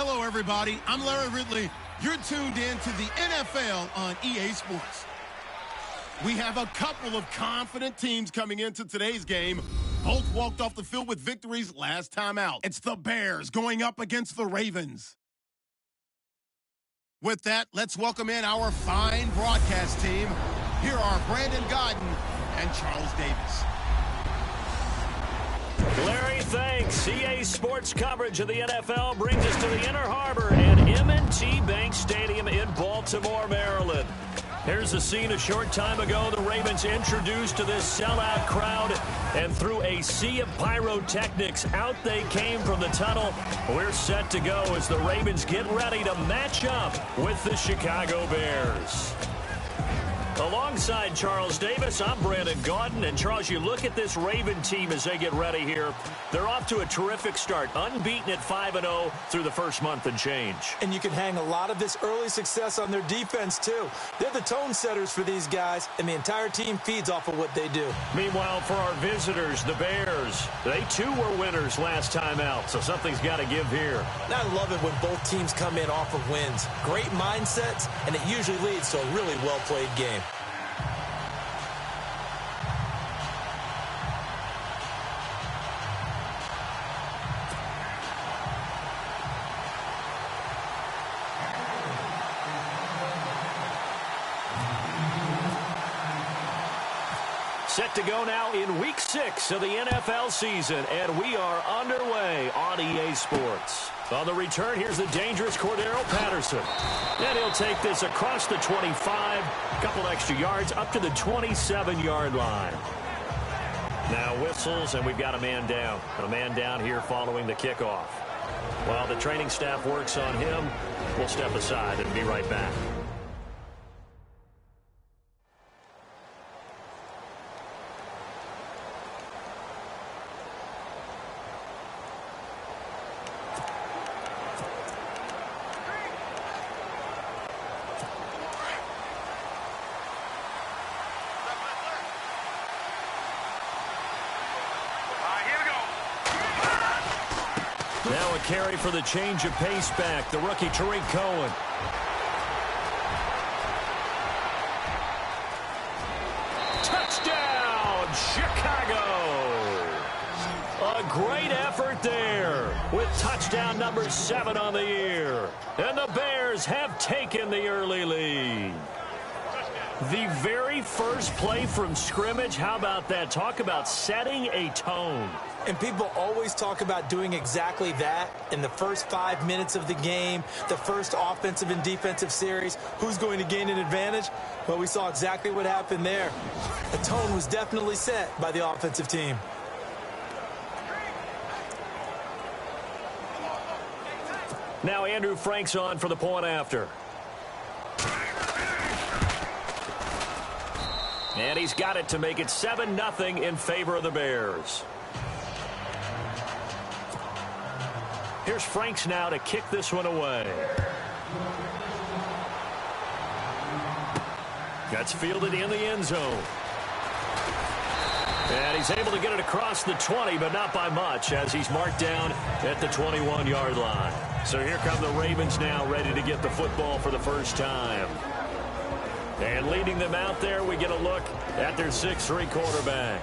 Hello, everybody. I'm Larry Ridley. You're tuned in to the NFL on EA Sports. We have a couple of confident teams coming into today's game. Both walked off the field with victories last time out. It's the Bears going up against the Ravens. With that, let's welcome in our fine broadcast team. Here are Brandon Godden and Charles Davis. Larry, thanks. EA Sports coverage of the NFL brings us to the Inner Harbor at M&T Bank Stadium in Baltimore, Maryland. Here's the scene a short time ago. The Ravens introduced to this sellout crowd, and through a sea of pyrotechnics, out they came from the tunnel. We're set to go as the Ravens get ready to match up with the Chicago Bears. Alongside Charles Davis, I'm Brandon Gaudin. And Charles, you look at this Raven team as they get ready here. They're off to a terrific start, unbeaten at 5-0 through the first month and change. And you can hang a lot of this early success on their defense, too. They're the tone setters for these guys, and the entire team feeds off of what they do. Meanwhile, for our visitors, the Bears, they too were winners last time out, so something's got to give here. And I love it when both teams come in off of wins. Great mindsets, and it usually leads to a really well-played game. Set to go now in Week 6 of the NFL season, and we are underway on EA Sports. On the return, here's the dangerous Cordero Patterson. And he'll take this across the 25, a couple extra yards, up to the 27-yard line. Now whistles, and we've got a man down. A man down here following the kickoff. While the training staff works on him, we'll step aside and be right back. Now a carry for the change of pace back, the rookie Tariq Cohen. Touchdown, Chicago! A great effort there with touchdown number 7 on the year. And the Bears have taken the early lead. The very first play from scrimmage, how about that? Talk about setting a tone. And people always talk about doing exactly that in the first 5 minutes of the game, the first offensive and defensive series. Who's going to gain an advantage? Well, we saw exactly what happened there. The tone was definitely set by the offensive team. Now Andrew Frank's on for the point after. And he's got it to make it 7-0 in favor of the Bears. Here's Franks now to kick this one away. That's fielded in the end zone. And he's able to get it across the 20, but not by much, as he's marked down at the 21-yard line. So here come the Ravens now, ready to get the football for the first time. And leading them out there, we get a look at their 6'3" quarterback.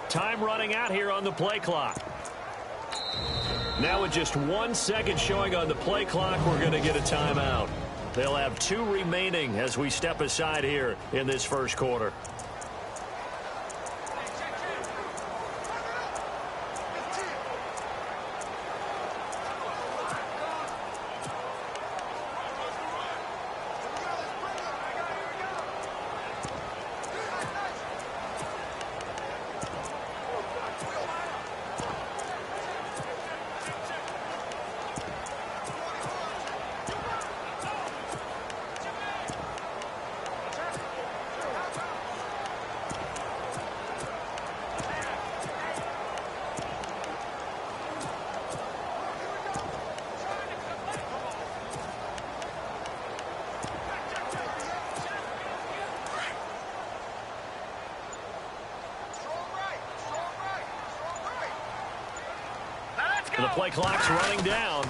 Time running out here on the play clock. Now with just 1 second showing on the play clock, we're going to get a timeout. They'll have 2 remaining as we step aside here in this first quarter. Play clock's running down.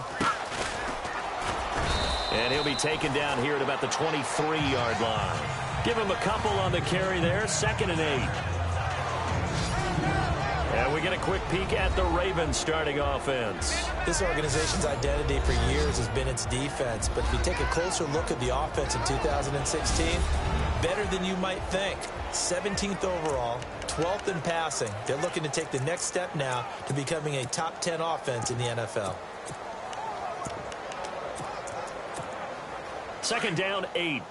And he'll be taken down here at about the 23-yard line. Give him a couple on the carry there. 2nd and 8. And we get a quick peek at the Ravens starting offense. This organization's identity for years has been its defense. But if you take a closer look at the offense in 2016, better than you might think. 17th overall, 12th in passing. They're looking to take the next step now to becoming a top 10 offense in the NFL. 2nd down, 8.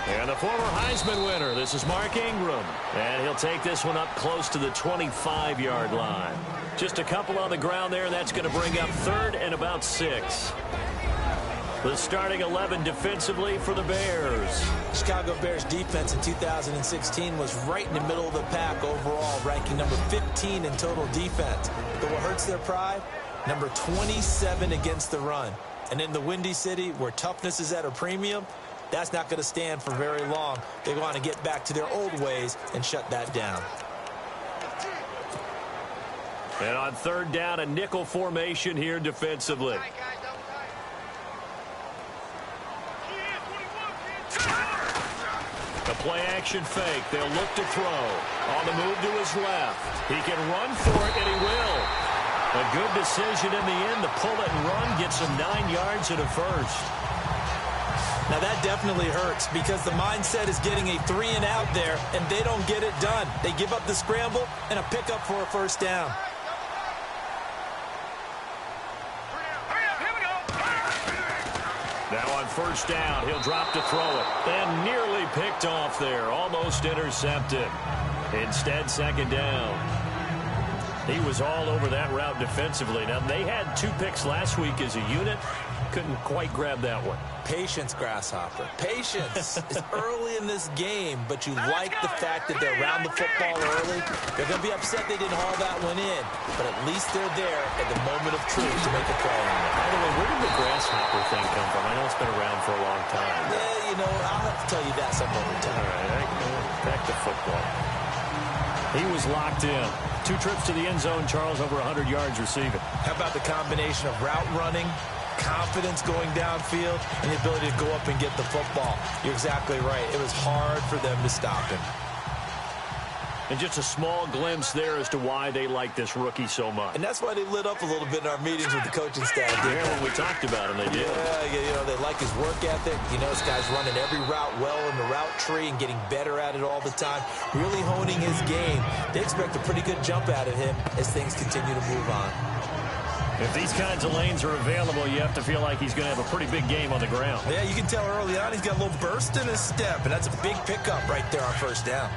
And the former Heisman winner, this is Mark Ingram. And he'll take this one up close to the 25-yard line. Just a couple on the ground there, and that's going to bring up 3rd and about 6. The starting 11 defensively for the Bears. Chicago Bears defense in 2016 was right in the middle of the pack overall, ranking number 15 in total defense. But what hurts their pride? Number 27 against the run. And in the Windy City, where toughness is at a premium, that's not going to stand for very long. They want to get back to their old ways and shut that down. And on 3rd down, a nickel formation here defensively. A play-action fake. They'll look to throw. On the move to his left. He can run for it, and he will. A good decision in the end to pull it and run. Gets him 9 yards and a first. Now that definitely hurts because the mindset is getting a 3-and-out there, and they don't get it done. They give up the scramble and a pickup for a first down. Now on 1st down, he'll drop to throw it. And nearly picked off there. Almost intercepted. Instead, 2nd down. He was all over that route defensively. Now, they had 2 picks last week as a unit. Couldn't quite grab that one. Patience, Grasshopper. Patience is early in this game, but you like the fact that they're around the football early. They're going to be upset they didn't haul that one in, but at least they're there at the moment of truth to make a play on it. By the way, where did the Grasshopper thing come from? I know it's been around for a long time. Yeah, you know, I'll have to tell you that some other time. All right, back to football. He was locked in. 2 trips to the end zone, Charles, over 100 yards receiving. How about the combination of route running, confidence going downfield, and the ability to go up and get the football? You're exactly right. It was hard for them to stop him. And just a small glimpse there as to why they like this rookie so much. And that's why they lit up a little bit in our meetings with the coaching staff. Yeah, when we talked about him, they did. Yeah, you know, they like his work ethic. You know, this guy's running every route well in the route tree and getting better at it all the time, really honing his game. They expect a pretty good jump out of him as things continue to move on. If these kinds of lanes are available, you have to feel like he's going to have a pretty big game on the ground. Yeah, you can tell early on he's got a little burst in his step, and that's a big pickup right there on 1st down.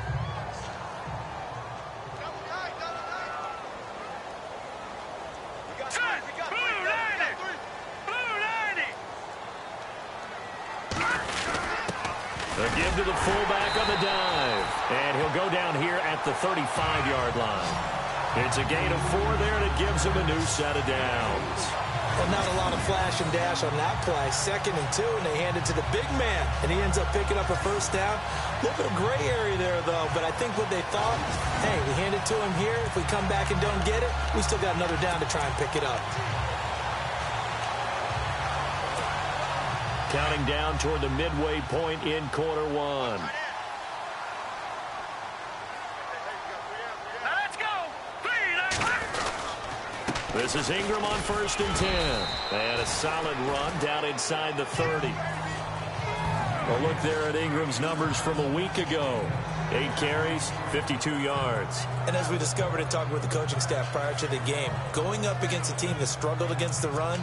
The give to the fullback on the dive. And he'll go down here at the 35-yard line. It's a gain of 4 there that gives him a new set of downs. Well, not a lot of flash and dash on that play. 2nd and 2, and they hand it to the big man. And he ends up picking up a first down. A little bit of gray area there, though. But I think what they thought, hey, we hand it to him here. If we come back and don't get it, we still got another down to try and pick it up. Counting down toward the midway point in quarter 1. This is Ingram on 1st and 10. And a solid run down inside the 30. A look there at Ingram's numbers from a week ago. 8 carries, 52 yards. And as we discovered in talking with the coaching staff prior to the game, going up against a team that struggled against the run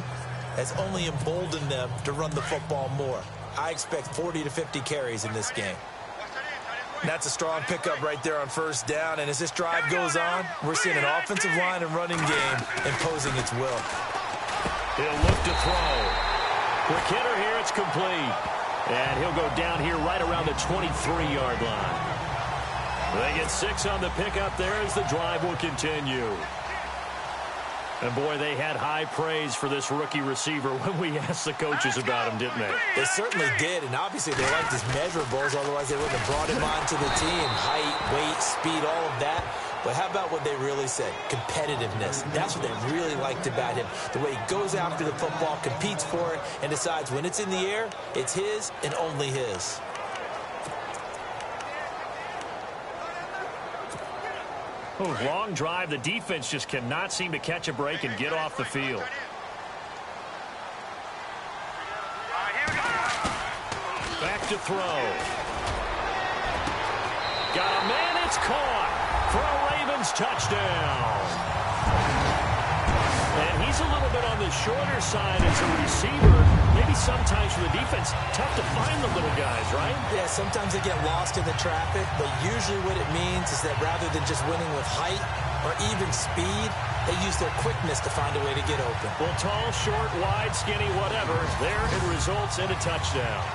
has only emboldened them to run the football more. I expect 40 to 50 carries in this game. That's a strong pickup right there on 1st down. And as this drive goes on, we're seeing an offensive line and running game imposing its will. He'll look to throw. Quick hitter here, it's complete. And he'll go down here right around the 23-yard line. They get 6 on the pickup there as the drive will continue. And, boy, they had high praise for this rookie receiver when we asked the coaches about him, didn't they? They certainly did, and obviously they liked his measurables, otherwise they wouldn't have brought him onto the team. Height, weight, speed, all of that. But how about what they really said? Competitiveness. That's what they really liked about him. The way he goes after the football, competes for it, and decides when it's in the air, it's his and only his. Oh, long drive. The defense just cannot seem to catch a break and get off the field. Back to throw. Got a man. It's caught for a Ravens touchdown. And he's a little bit on the shorter side as a receiver. Maybe sometimes for the defense, tough to find the little guys, right? Yeah, sometimes they get lost in the traffic, but usually what it means is that rather than just winning with height or even speed, they use their quickness to find a way to get open. Well, tall, short, wide, skinny, whatever, there it results in a touchdown.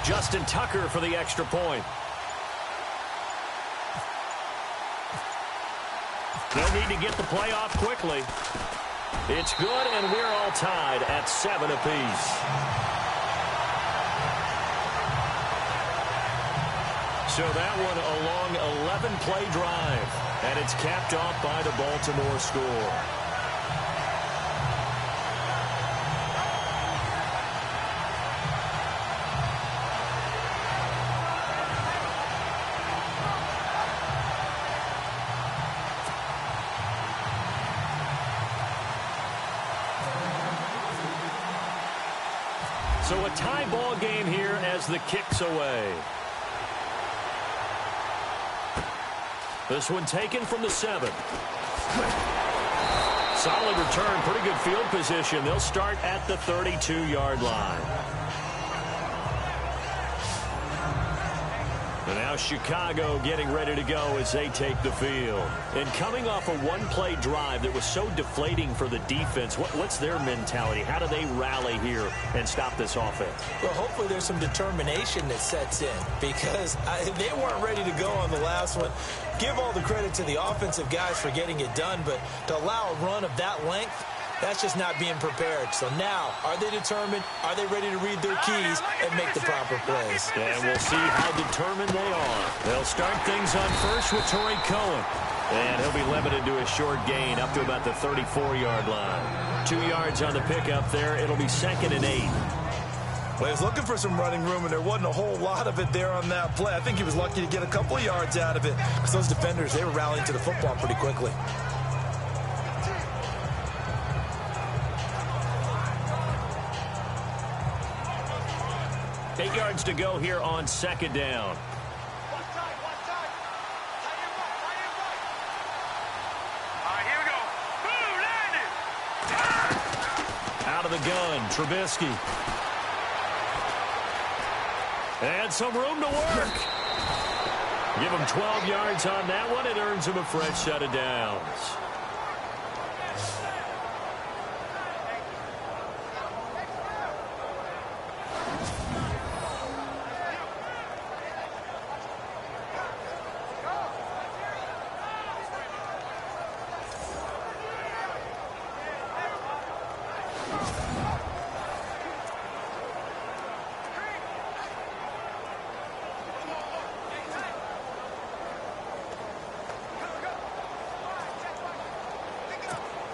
Justin Tucker for the extra point. They'll need to get the play off quickly. It's good, and we're all tied at 7 apiece. So that one a long 11-play drive, and it's capped off by the Baltimore score. So a tie ball game here as the kick's away. This one taken from the 7. Solid return, pretty good field position. They'll start at the 32-yard line. And now Chicago getting ready to go as they take the field. And coming off a one-play drive that was so deflating for the defense, what's their mentality? How do they rally here and stop this offense? Well, hopefully there's some determination that sets in because they weren't ready to go on the last one. Give all the credit to the offensive guys for getting it done, but to allow a run of that length, that's just not being prepared. So now, are they determined? Are they ready to read their keys and make the proper plays? And we'll see how determined they are. They'll start things on first with Torrey Cohen. And he'll be limited to a short gain up to about the 34-yard line. 2 yards on the pickup there. It'll be 2nd and 8. Well, he was looking for some running room, and there wasn't a whole lot of it there on that play. I think he was lucky to get a couple of yards out of it because those defenders, they were rallying to the football pretty quickly. Eight yards to go here on 2nd down. Out of the gun, Trubisky. And some room to work. Give him 12 yards on that one. It earns him a fresh set of downs.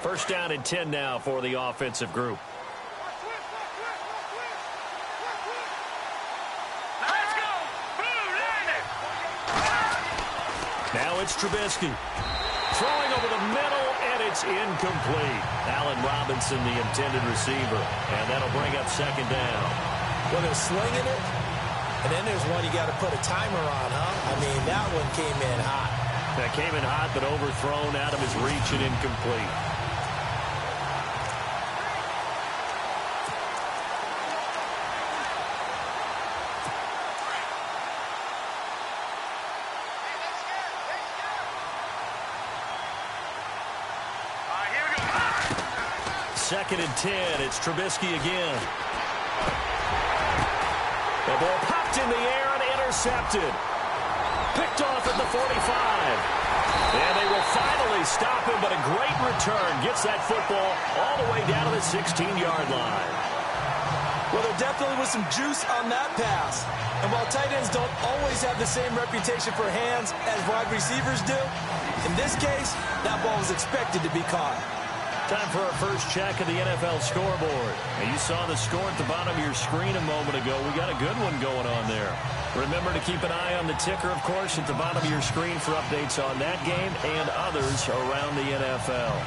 First down and 10 now for the offensive group. Now it's Trubisky. Throwing over the middle, and it's incomplete. Allen Robinson, the intended receiver. And that'll bring up 2nd down. Well, they're slinging it, and then there's one you got to put a timer on, huh? I mean, that one came in hot. That came in hot, but overthrown out of his reach and incomplete. 2nd and 10. It's Trubisky again. The ball popped in the air and intercepted. Picked off at the 45. And they will finally stop him, but a great return gets that football all the way down to the 16-yard line. Well, there definitely was some juice on that pass. And while tight ends don't always have the same reputation for hands as wide receivers do, in this case, that ball was expected to be caught. Time for our first check of the NFL scoreboard. And you saw the score at the bottom of your screen a moment ago. We got a good one going on there. Remember to keep an eye on the ticker, of course, at the bottom of your screen for updates on that game and others around the NFL.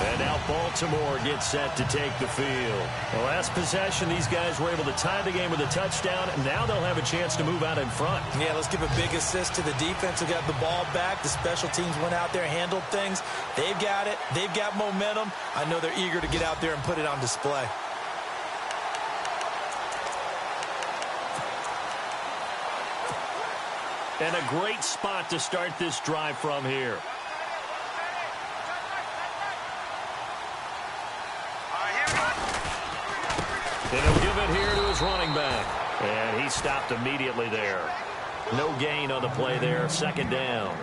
And now Baltimore gets set to take the field. The last possession, these guys were able to tie the game with a touchdown, and now they'll have a chance to move out in front. Yeah, let's give a big assist to the defense who got the ball back. The special teams went out there, handled things. They've got it. They've got momentum. I know they're eager to get out there and put it on display. And a great spot to start this drive from here. And he'll give it here to his running back. And he stopped immediately there. No gain on the play there. 2nd down.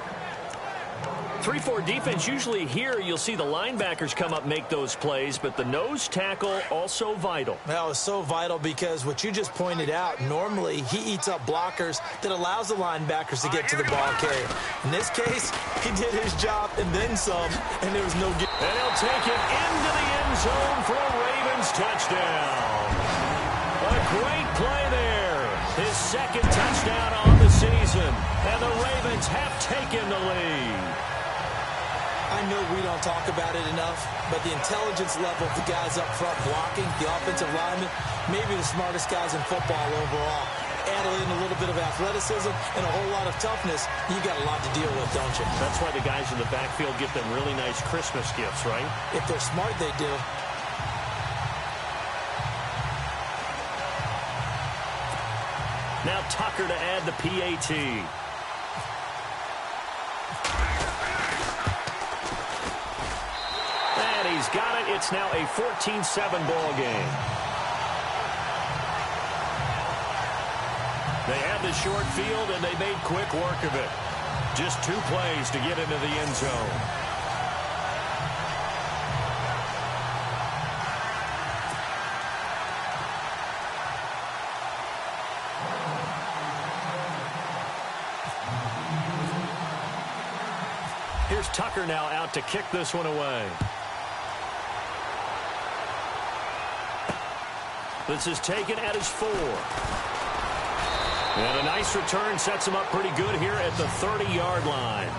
3-4 defense, usually here you'll see the linebackers come up make those plays, but the nose tackle also vital. That was so vital because what you just pointed out, normally he eats up blockers that allows the linebackers to get to the ball carrier. In this case, he did his job and then some, and there was no get. And he'll take it into the end zone for a Ravens touchdown. A great play there. His 2nd touchdown on the season, and the Ravens have taken the lead. I know we don't talk about it enough, but the intelligence level of the guys up front blocking, the offensive linemen, maybe the smartest guys in football overall. Add in a little bit of athleticism and a whole lot of toughness, you got a lot to deal with, don't you? That's why the guys in the backfield get them really nice Christmas gifts, right? If they're smart, they do. Now Tucker to add the PAT. And he's got it. It's now a 14-7 ball game. They had the short field, and they made quick work of it. Just 2 plays to get into the end zone. Here's Tucker now out to kick this one away. This is taken at his 4. And a nice return sets him up pretty good here at the 30-yard line.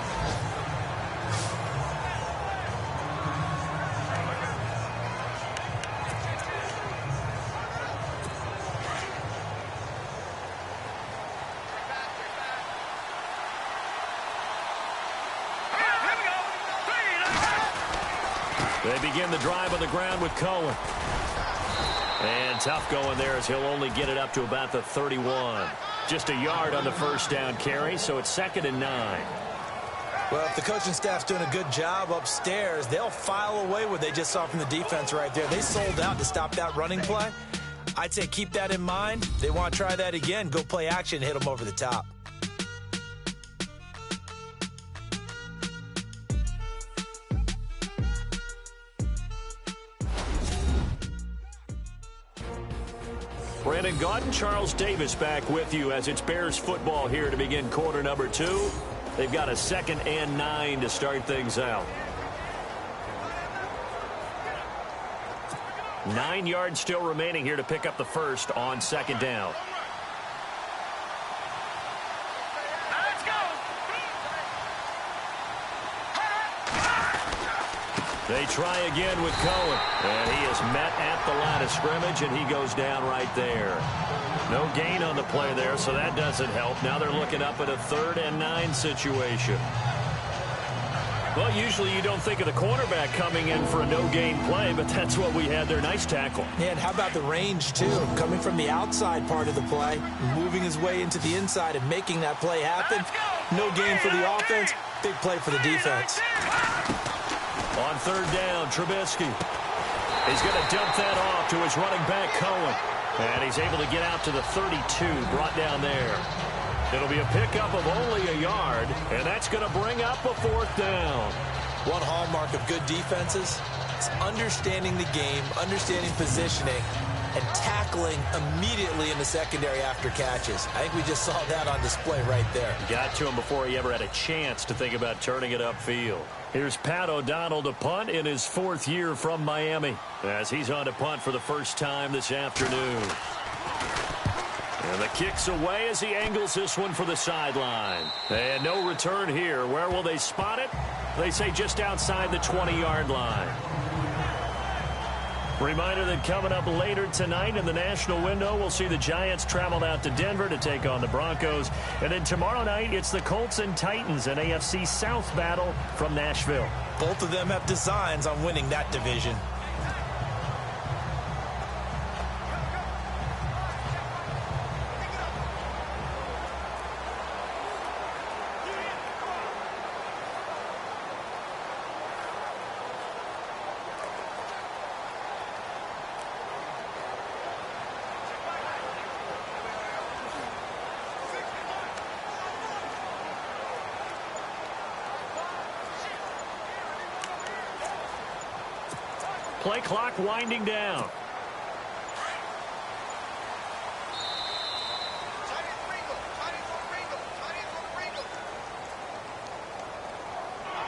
They begin the drive on the ground with Cohen. And tough going there as he'll only get it up to about the 31. Just a yard on the first down carry, so it's 2nd and 9. Well, if the coaching staff's doing a good job upstairs, they'll file away what they just saw from the defense right there. They sold out to stop that running play. I'd say keep that in mind. They want to try that again. Go play action, hit them over the top. Brandon Gaudin, Charles Davis back with you as it's Bears football here to begin quarter number 2. They've got a 2nd and 9 to start things out. 9 yards still remaining here to pick up the first on 2nd down. They try again with Cohen. And he is met at the line of scrimmage, and he goes down right there. No gain on the play there, so that doesn't help. Now they're looking up at a 3rd and 9 situation. Well, usually you don't think of the cornerback coming in for a no-gain play, but that's what we had there. Nice tackle. Yeah, and how about the range, too? Coming from the outside part of the play, moving his way into the inside and making that play happen. No gain for the offense, big play for the defense. On 3rd down, Trubisky. He's going to dump that off to his running back, Cohen. And he's able to get out to the 32, brought down there. It'll be a pickup of only a yard, and that's going to bring up a 4th down. One hallmark of good defenses is understanding the game, understanding positioning, and tackling immediately in the secondary after catches. I think we just saw that on display right there. Got to him before he ever had a chance to think about turning it upfield. Here's Pat O'Donnell to punt in his 4th year from Miami, as he's on to punt for the first time this afternoon. And the kick's away as he angles this one for the sideline. And no return here. Where will they spot it? They say just outside the 20-yard line. Reminder that coming up later tonight in the national window, we'll see the Giants travel out to Denver to take on the Broncos. And then tomorrow night, it's the Colts and Titans, an AFC South battle from Nashville. Both of them have designs on winning that division. Play clock winding down.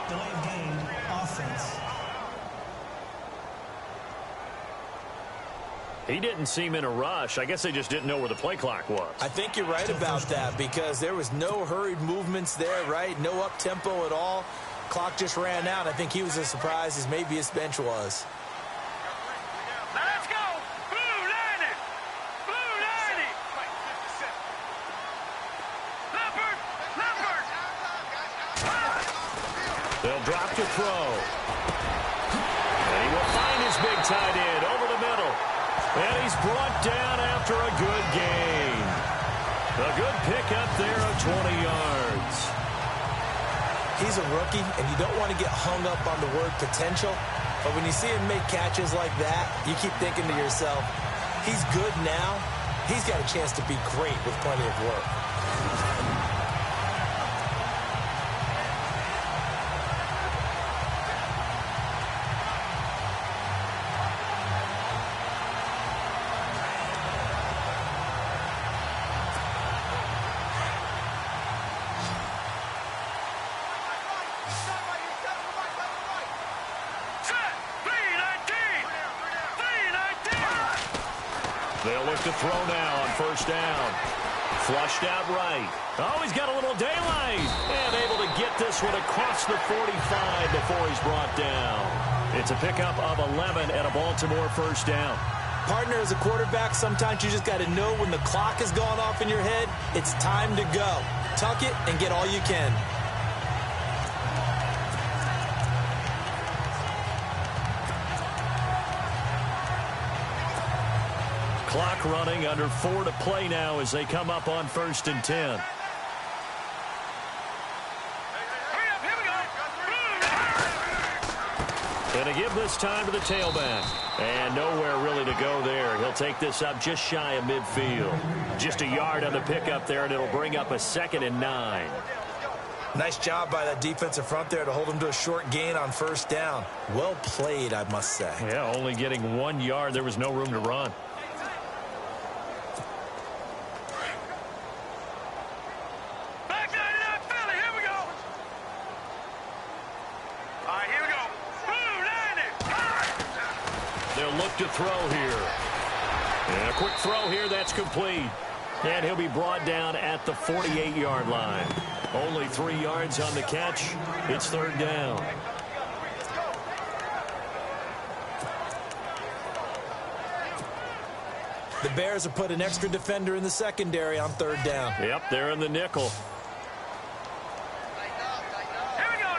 Delayed game, offense. He didn't seem in a rush. I guess they just didn't know where the play clock was. I think you're right about that because there was no hurried movements there, right? No up-tempo at all. Clock just ran out. I think he was as surprised as maybe his bench was. Let's go! Blue line it! Blue line it! Leopard! Leopard! They'll drop to throw. And he will find his big tight end over the middle. And he's brought down after a good gain. A good pickup there of 20 yards. He's a rookie, and you don't want to get hung up on the word potential. But when you see him make catches like that, you keep thinking to yourself, he's good now. He's got a chance to be great with plenty of work. They'll look to throw now on 1st down. Flushed out right. Oh, he's got a little daylight. And able to get this one across the 45 before he's brought down. It's a pickup of 11 and a Baltimore 1st down. Partner, as a quarterback, sometimes you just got to know when the clock is going off in your head, it's time to go. Tuck it and get all you can. Clock running, under 4 to play now as they come up on 1st and 10. And to give this time to the tailback. And nowhere really to go there. He'll take this up just shy of midfield. Just a yard on the pickup there, and it'll bring up a 2nd and 9. Nice job by that defensive front there to hold him to a short gain on 1st down. Well played, I must say. Yeah, only getting 1 yard. There was no room to run. Look to throw here. And a quick throw here, that's complete. And he'll be brought down at the 48-yard line. Only 3 yards on the catch. It's 3rd down. The Bears have put an extra defender in the secondary on 3rd down. Yep, they're in the nickel. Here we go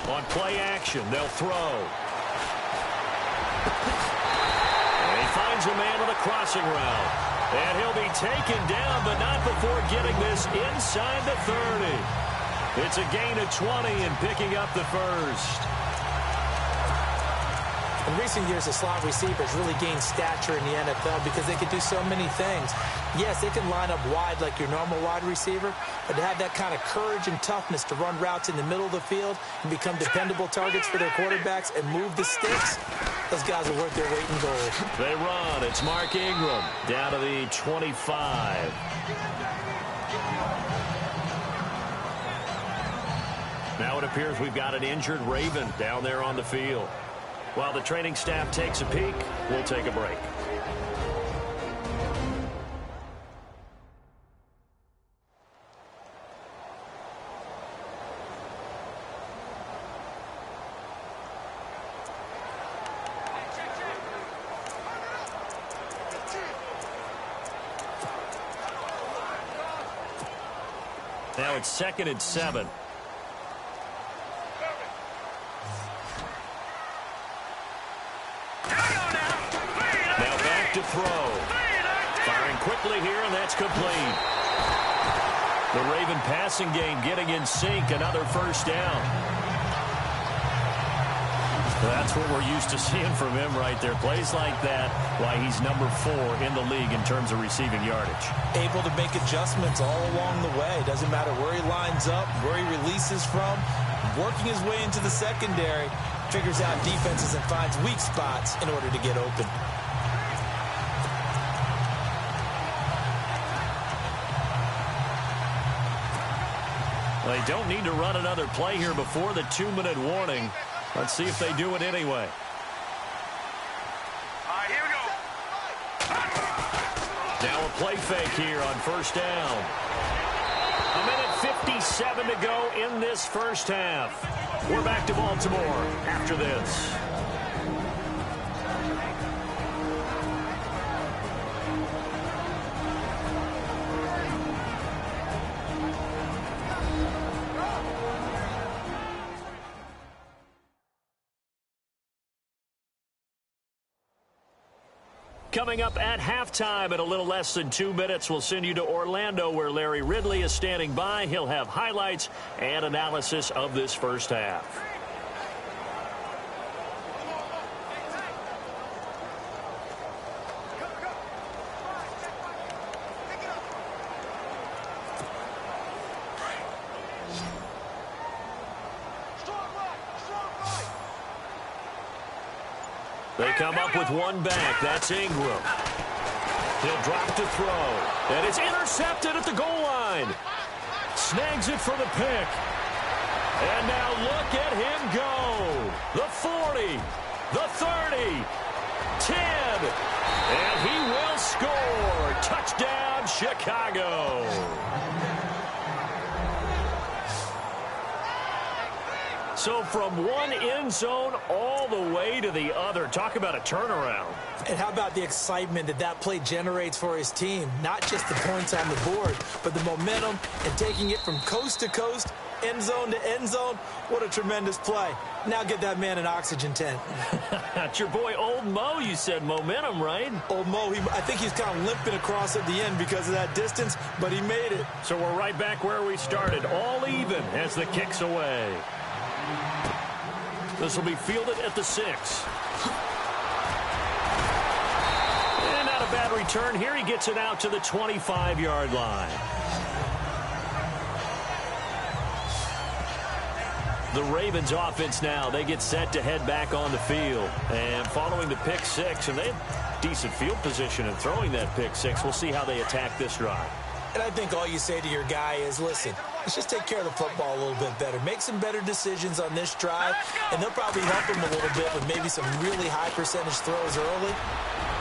now. On play action, they'll throw. And he finds a man on a crossing route. And he'll be taken down, but not before getting this inside the 30. It's a gain of 20 and picking up the 1st. In recent years, the slot receivers really gained stature in the NFL because they can do so many things. Yes, they can line up wide like your normal wide receiver, but to have that kind of courage and toughness to run routes in the middle of the field and become dependable targets for their quarterbacks and move the sticks, those guys are worth their weight in gold. They run. It's Mark Ingram down to the 25. Now it appears we've got an injured Raven down there on the field. While the training staff takes a peek, we'll take a break. Now it's 2nd and 7. To throw. Firing quickly here, and that's complete. The Raven passing game getting in sync. Another first down. That's what we're used to seeing from him right there. Plays like that, why he's number 4 in the league in terms of receiving yardage. Able to make adjustments all along the way. Doesn't matter where he lines up, where he releases from. Working his way into the secondary. Figures out defenses and finds weak spots in order to get open. They don't need to run another play here before the 2-minute warning. Let's see if they do it anyway. All right, here we go. Now a play fake here on first down. 1:57 to go in this first half. We're back to Baltimore after this. Coming up at halftime in a little less than 2 minutes, we'll send you to Orlando where Larry Ridley is standing by. He'll have highlights and analysis of this first half. They come up with one back. That's Ingram. He'll drop to throw. And it's intercepted at the goal line. Snags it for the pick. And now look at him go. The 40, the 30, 10. And he will score. Touchdown, Chicago. So from one end zone all the way to the other. Talk about a turnaround. And how about the excitement that that play generates for his team? Not just the points on the board, but the momentum and taking it from coast to coast, end zone to end zone. What a tremendous play. Now get that man an oxygen tent. That's your boy Old Mo. You said momentum, right? Old Mo, I think he's kind of limping across at the end because of that distance, but he made it. So we're right back where we started, all even as the kick's away. This will be fielded at the 6. And not a bad return here. He gets it out to the 25-yard line. The Ravens offense now, they get set to head back on the field. And following the pick 6, and they have decent field position in throwing that pick 6. We'll see how they attack this drive. And I think all you say to your guy is, listen, let's just take care of the football a little bit better. Make some better decisions on this drive, and they'll probably help him a little bit with maybe some really high percentage throws early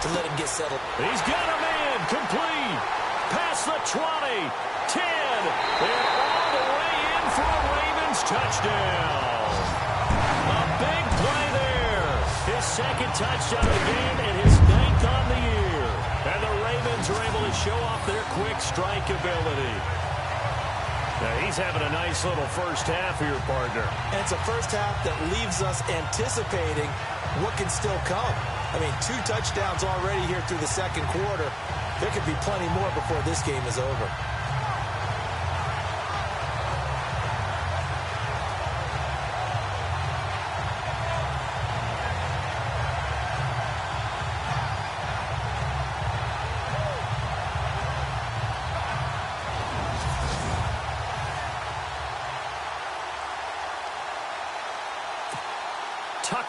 to let him get settled. He's got a man complete. Past the 20, 10, and all the way in for a Ravens touchdown. A big play there. His second touchdown of the game and his 9th on the year. And the Ravens are able to show off their quick strike ability. Now he's having a nice little first half here, partner. And it's a first half that leaves us anticipating what can still come. I mean, 2 touchdowns already here through the second quarter. There could be plenty more before this game is over.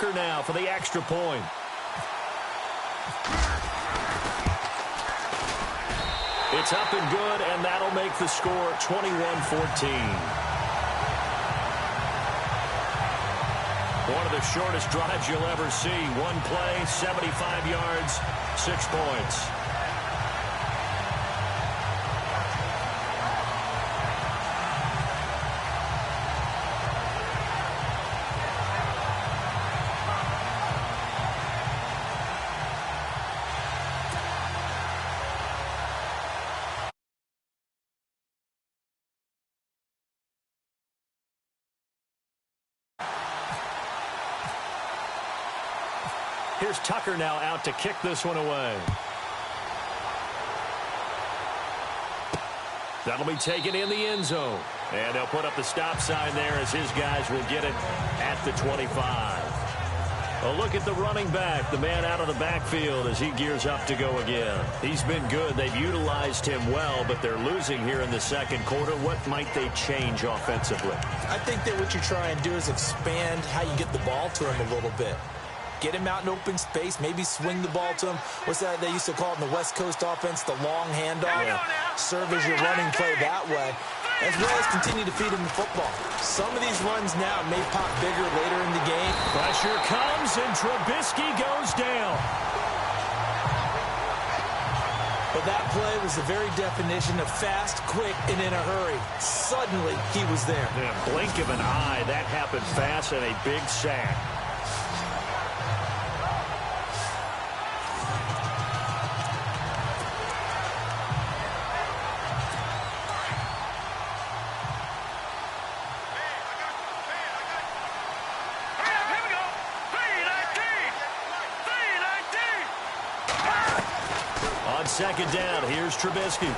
Tucker now for the extra point. It's up and good, and that'll make the score 21-14. One of the shortest drives you'll ever see. One play, 75 yards, 6 points. Here's Tucker now out to kick this one away. That'll be taken in the end zone. And they'll put up the stop sign there as his guys will get it at the 25. A look at the running back, the man out of the backfield as he gears up to go again. He's been good. They've utilized him well, but they're losing here in the second quarter. What might they change offensively? I think that what you try and do is expand how you get the ball to him a little bit. Get him out in open space, maybe swing the ball to him. What's that they used to call it in the West Coast offense, the long handoff? Yeah. Serve as your running play that way, as well as continue to feed him the football. Some of these runs now may pop bigger later in the game. Pressure comes, and Trubisky goes down. But that play was the very definition of fast, quick, and in a hurry. Suddenly, he was there. Yeah, blink of an eye, that happened fast, and a big sack. Second down, here's Trubisky.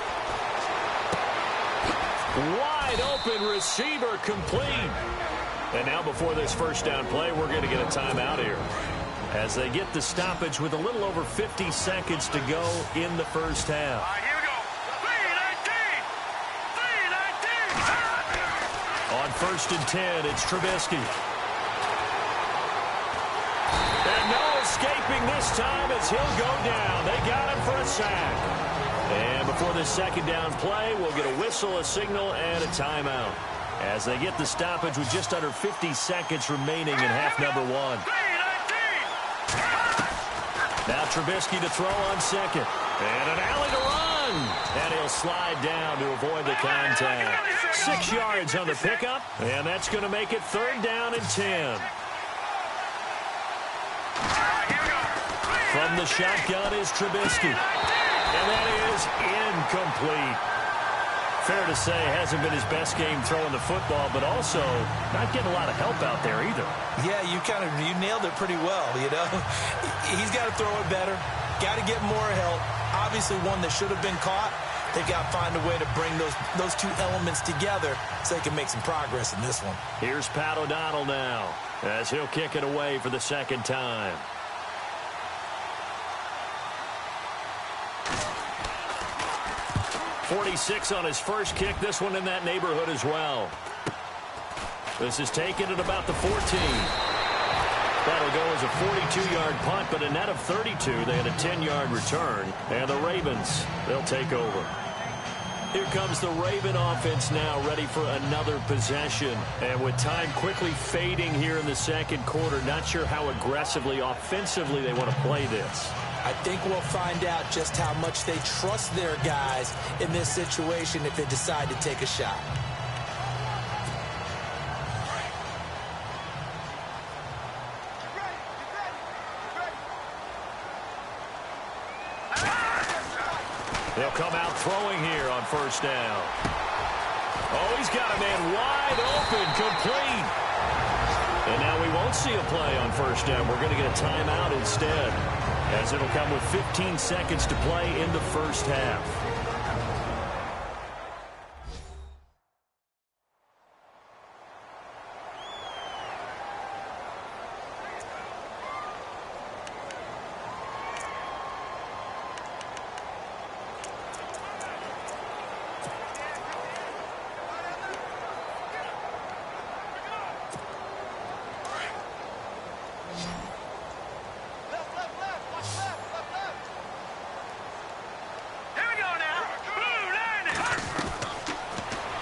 Wide open receiver complete. And now before this first down play, we're going to get a timeout here. As they get the stoppage with a little over 50 seconds to go in the first half. All right, here we go. 3-19. On first and 10, it's Trubisky. And no escaping this time as he'll go down. They got him for a sack. And before this second down play, we'll get a whistle, a signal, and a timeout. As they get the stoppage with just under 50 seconds remaining in half number one. Now Trubisky to throw on second. And an alley to run. And he'll slide down to avoid the contact. 6 yards on the pickup. And that's going to make it third down and 10. From the shotgun is Trubisky. And that is incomplete. Fair to say, hasn't been his best game throwing the football, but also not getting a lot of help out there either. Yeah, you nailed it pretty well, you know. He's got to throw it better. Got to get more help. Obviously one that should have been caught. They've got to find a way to bring those two elements together so they can make some progress in this one. Here's Pat O'Donnell now as he'll kick it away for the second time. .46 on his first kick. This one in that neighborhood as well. This is taken at about the 14. That'll go as a 42-yard punt, but a net of 32. They had a 10-yard return. And the Ravens, they'll take over. Here comes the Raven offense now, ready for another possession. And with time quickly fading here in the second quarter, not sure how aggressively, offensively they want to play this. I think we'll find out just how much they trust their guys in this situation if they decide to take a shot. They'll come out throwing here on first down. Oh, he's got a man wide open, complete. And now we won't see a play on first down. We're going to get a timeout instead, as it'll come with 15 seconds to play in the first half.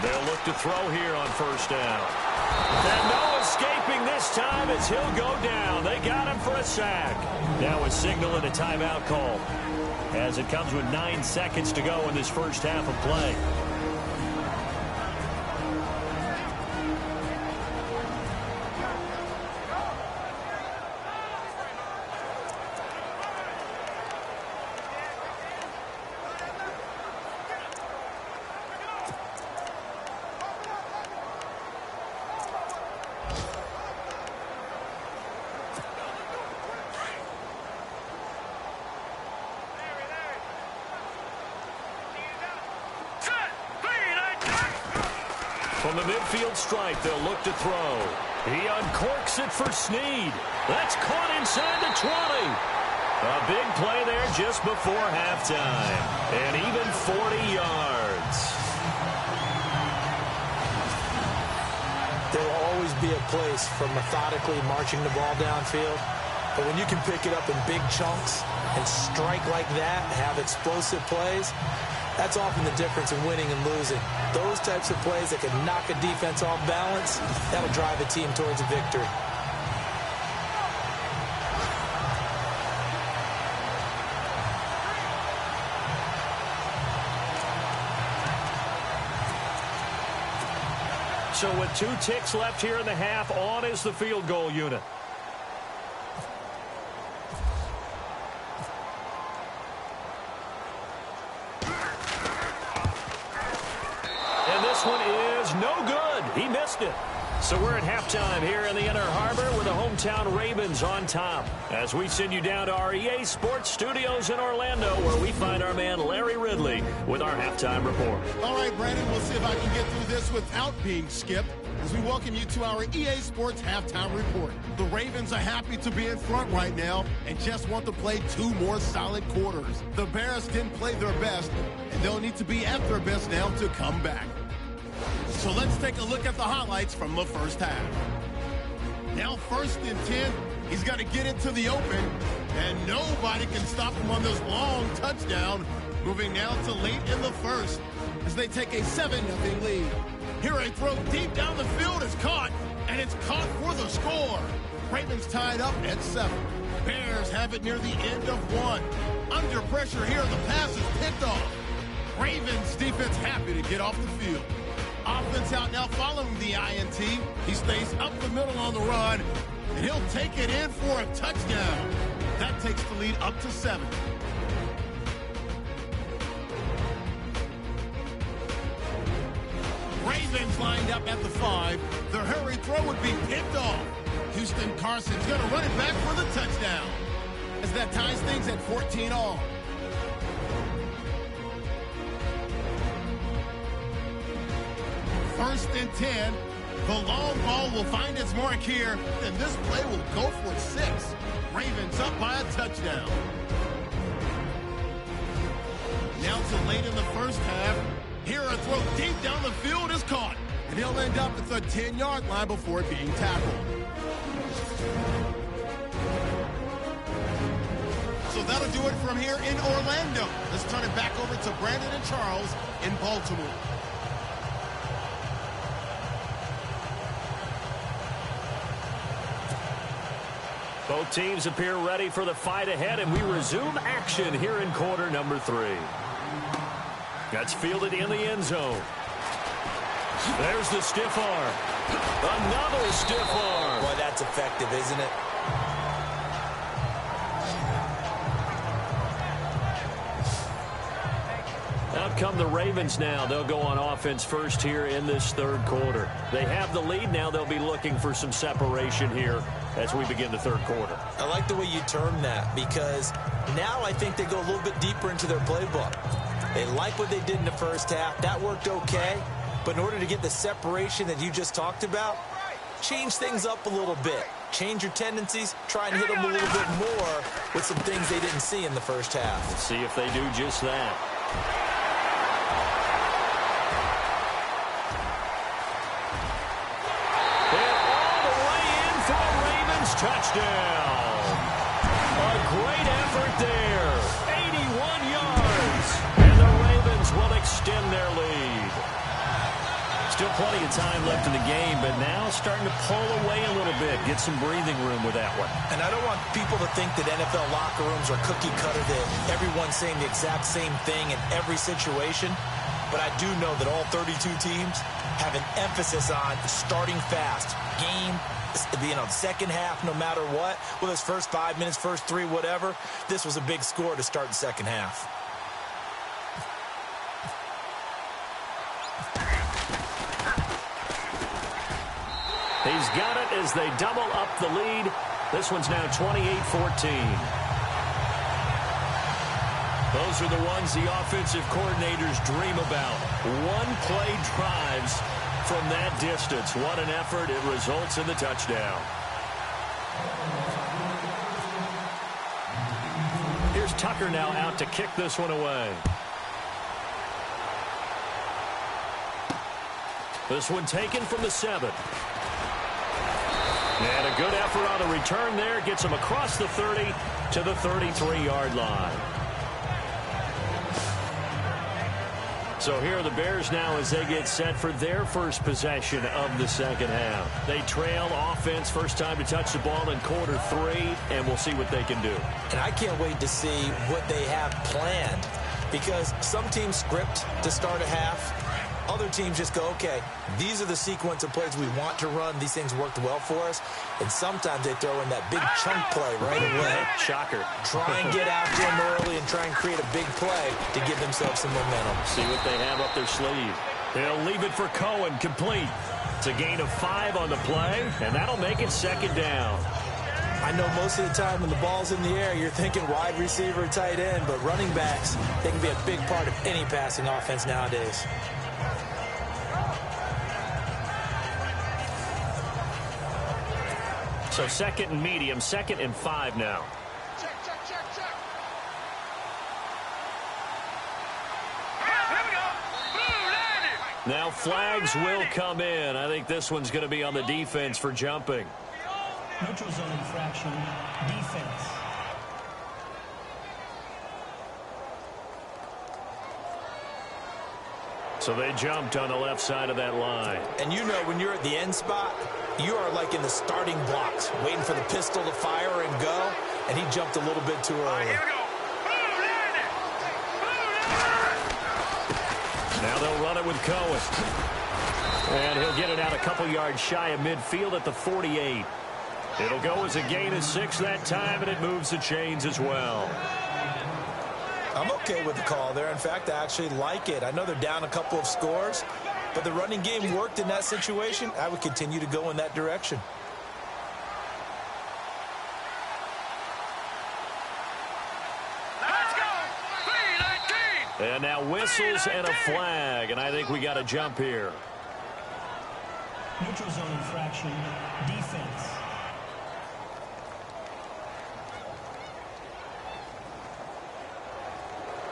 They'll look to throw here on first down. And no escaping this time as he'll go down. They got him for a sack. Now a signal and a timeout call, as it comes with 9 seconds to go in this first half of play. From the midfield stripe, they'll look to throw. He uncorks it for Snead. That's caught inside the 20. A big play there just before halftime. And even 40 yards. There will always be a place for methodically marching the ball downfield. But when you can pick it up in big chunks and strike like that, have explosive plays, that's often the difference in winning and losing. Those types of plays that can knock a defense off balance, that'll drive a team towards a victory. So with 2 ticks left here in the half, on is the field goal unit. One is no good. He missed it. So we're at halftime here in the Inner Harbor with the hometown Ravens on top, as we send you down to our EA Sports Studios in Orlando, where we find our man Larry Ridley with our halftime report. All right, Brandon, we'll see if I can get through this without being skipped as we welcome you to our EA Sports halftime report. The Ravens are happy to be in front right now and just want to play 2 more solid quarters. The Bears didn't play their best, and they'll need to be at their best now to come back. So let's take a look at the highlights from the first half. Now 1st and 10, he's got to get into the open, and nobody can stop him on this long touchdown. Moving now to late in the first as they take a 7-0 lead. Here a throw deep down the field is caught, and it's caught for the score. Ravens tied up at 7. Bears have it near the end of 1. Under pressure here, the pass is picked off. Ravens defense happy to get off the field. Offense out now following the INT. He stays up the middle on the run, and he'll take it in for a touchdown. That takes the lead up to 7. Ravens lined up at the 5. The hurry throw would be picked off. Houston Carson's going to run it back for the touchdown, as that ties things at 14 all. First and 10. The long ball will find its mark here, and this play will go for 6. Ravens up by a touchdown. Now to late in the first half. Here a throw deep down the field is caught, and he'll end up at the 10-yard line before being tackled. So that'll do it from here in Orlando. Let's turn it back over to Brandon and Charles in Baltimore. Both teams appear ready for the fight ahead, and we resume action here in quarter number 3. That's fielded in the end zone. There's the stiff arm. Another stiff arm. Boy, that's effective, isn't it? Out come the Ravens now. They'll go on offense first here in this 3rd quarter. They have the lead now. They'll be looking for some separation here as we begin the 3rd quarter. I like the way you term that, because now I think they go a little bit deeper into their playbook. They like what they did in the first half. That worked okay. But in order to get the separation that you just talked about, change things up a little bit. Change your tendencies. Try and hit them a little bit more with some things they didn't see in the first half. Let's see if they do just that. And all the way in for a Ravens touchdown. A great effort there. 81 yards. And the Ravens will extend extend their lead. Still plenty of time left in the game, but now starting to pull away a little bit. Get some breathing room with that one. And I don't want people to think that NFL locker rooms are cookie cutter, that everyone's saying the exact same thing in every situation. But I do know that all 32 teams have an emphasis on starting fast. Game, second half, no matter what. Whether it's first 5 minutes, first 3, whatever. This was a big score to start the second half. He's got it as they double up the lead. This one's now 28-14. Those are the ones the offensive coordinators dream about. One-play drives from that distance. What an effort. It results in the touchdown. Here's Tucker now out to kick this one away. This one taken from the 7. And a good effort on the return there. Gets him across the 30 to the 33-yard line. So here are the Bears now as they get set for their first possession of the second half. They trail offense, first time to touch the ball in quarter 3, and we'll see what they can do. And I can't wait to see what they have planned, because some teams script to start a half. Other teams just go, okay, these are the sequence of plays we want to run. These things worked well for us. And sometimes they throw in that big chunk play right away. Shocker. Try and get after them early and try and create a big play to give themselves some momentum. See what they have up their sleeve. They'll leave it for Cohen, complete. It's a gain of 5 on the play, and that'll make it second down. I know most of the time when the ball's in the air, you're thinking wide receiver, tight end, but running backs, they can be a big part of any passing offense nowadays. So second and medium, 2nd and 5 now. Check. Now flags will come in. I think this one's going to be on the defense for jumping. Neutral zone infraction, defense. So they jumped on the left side of that line. And you know when you're at the end spot, you are like in the starting blocks, waiting for the pistol to fire and go, and he jumped a little bit too early. Here we go. Now they'll run it with Cohen. And he'll get it out a couple yards shy of midfield at the 48. It'll go as a gain of 6 that time, and it moves the chains as well. I'm okay with the call there. In fact, I actually like it. I know they're down a couple of scores, but the running game worked in that situation. I would continue to go in that direction. Let's go. 3-19. And now whistles and a flag, and I think we got a jump here. Neutral zone infraction, defense.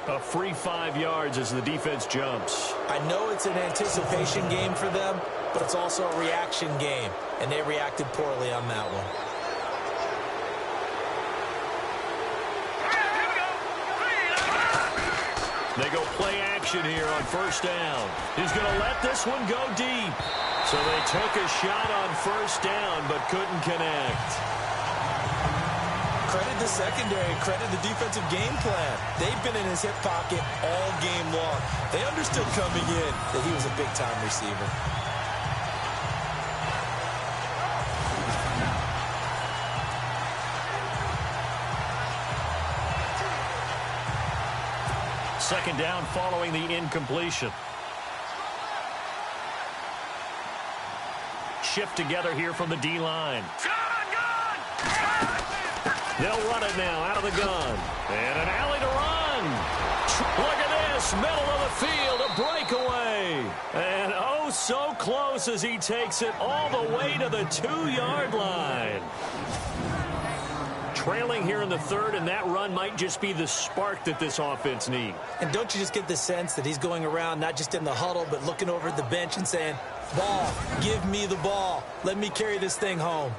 A free 5 yards as the defense jumps. I know it's an anticipation game for them, but it's also a reaction game, and they reacted poorly on that one. They go play action here on first down. He's going to let this one go deep. So they took a shot on first down, but couldn't connect. Credit the secondary, credit the defensive game plan. They've been in his hip pocket all game long. They understood coming in that he was a big-time receiver. Second down following the incompletion. Shift together here from the D-line. They'll run it now out of the gun. And an alley to run. Look at this. Middle of the field. A breakaway. And oh, so close as he takes it all the way to the 2-yard line. Trailing here in the third, and that run might just be the spark that this offense needs. And don't you just get the sense that he's going around not just in the huddle, but looking over at the bench and saying, ball, give me the ball. Let me carry this thing home.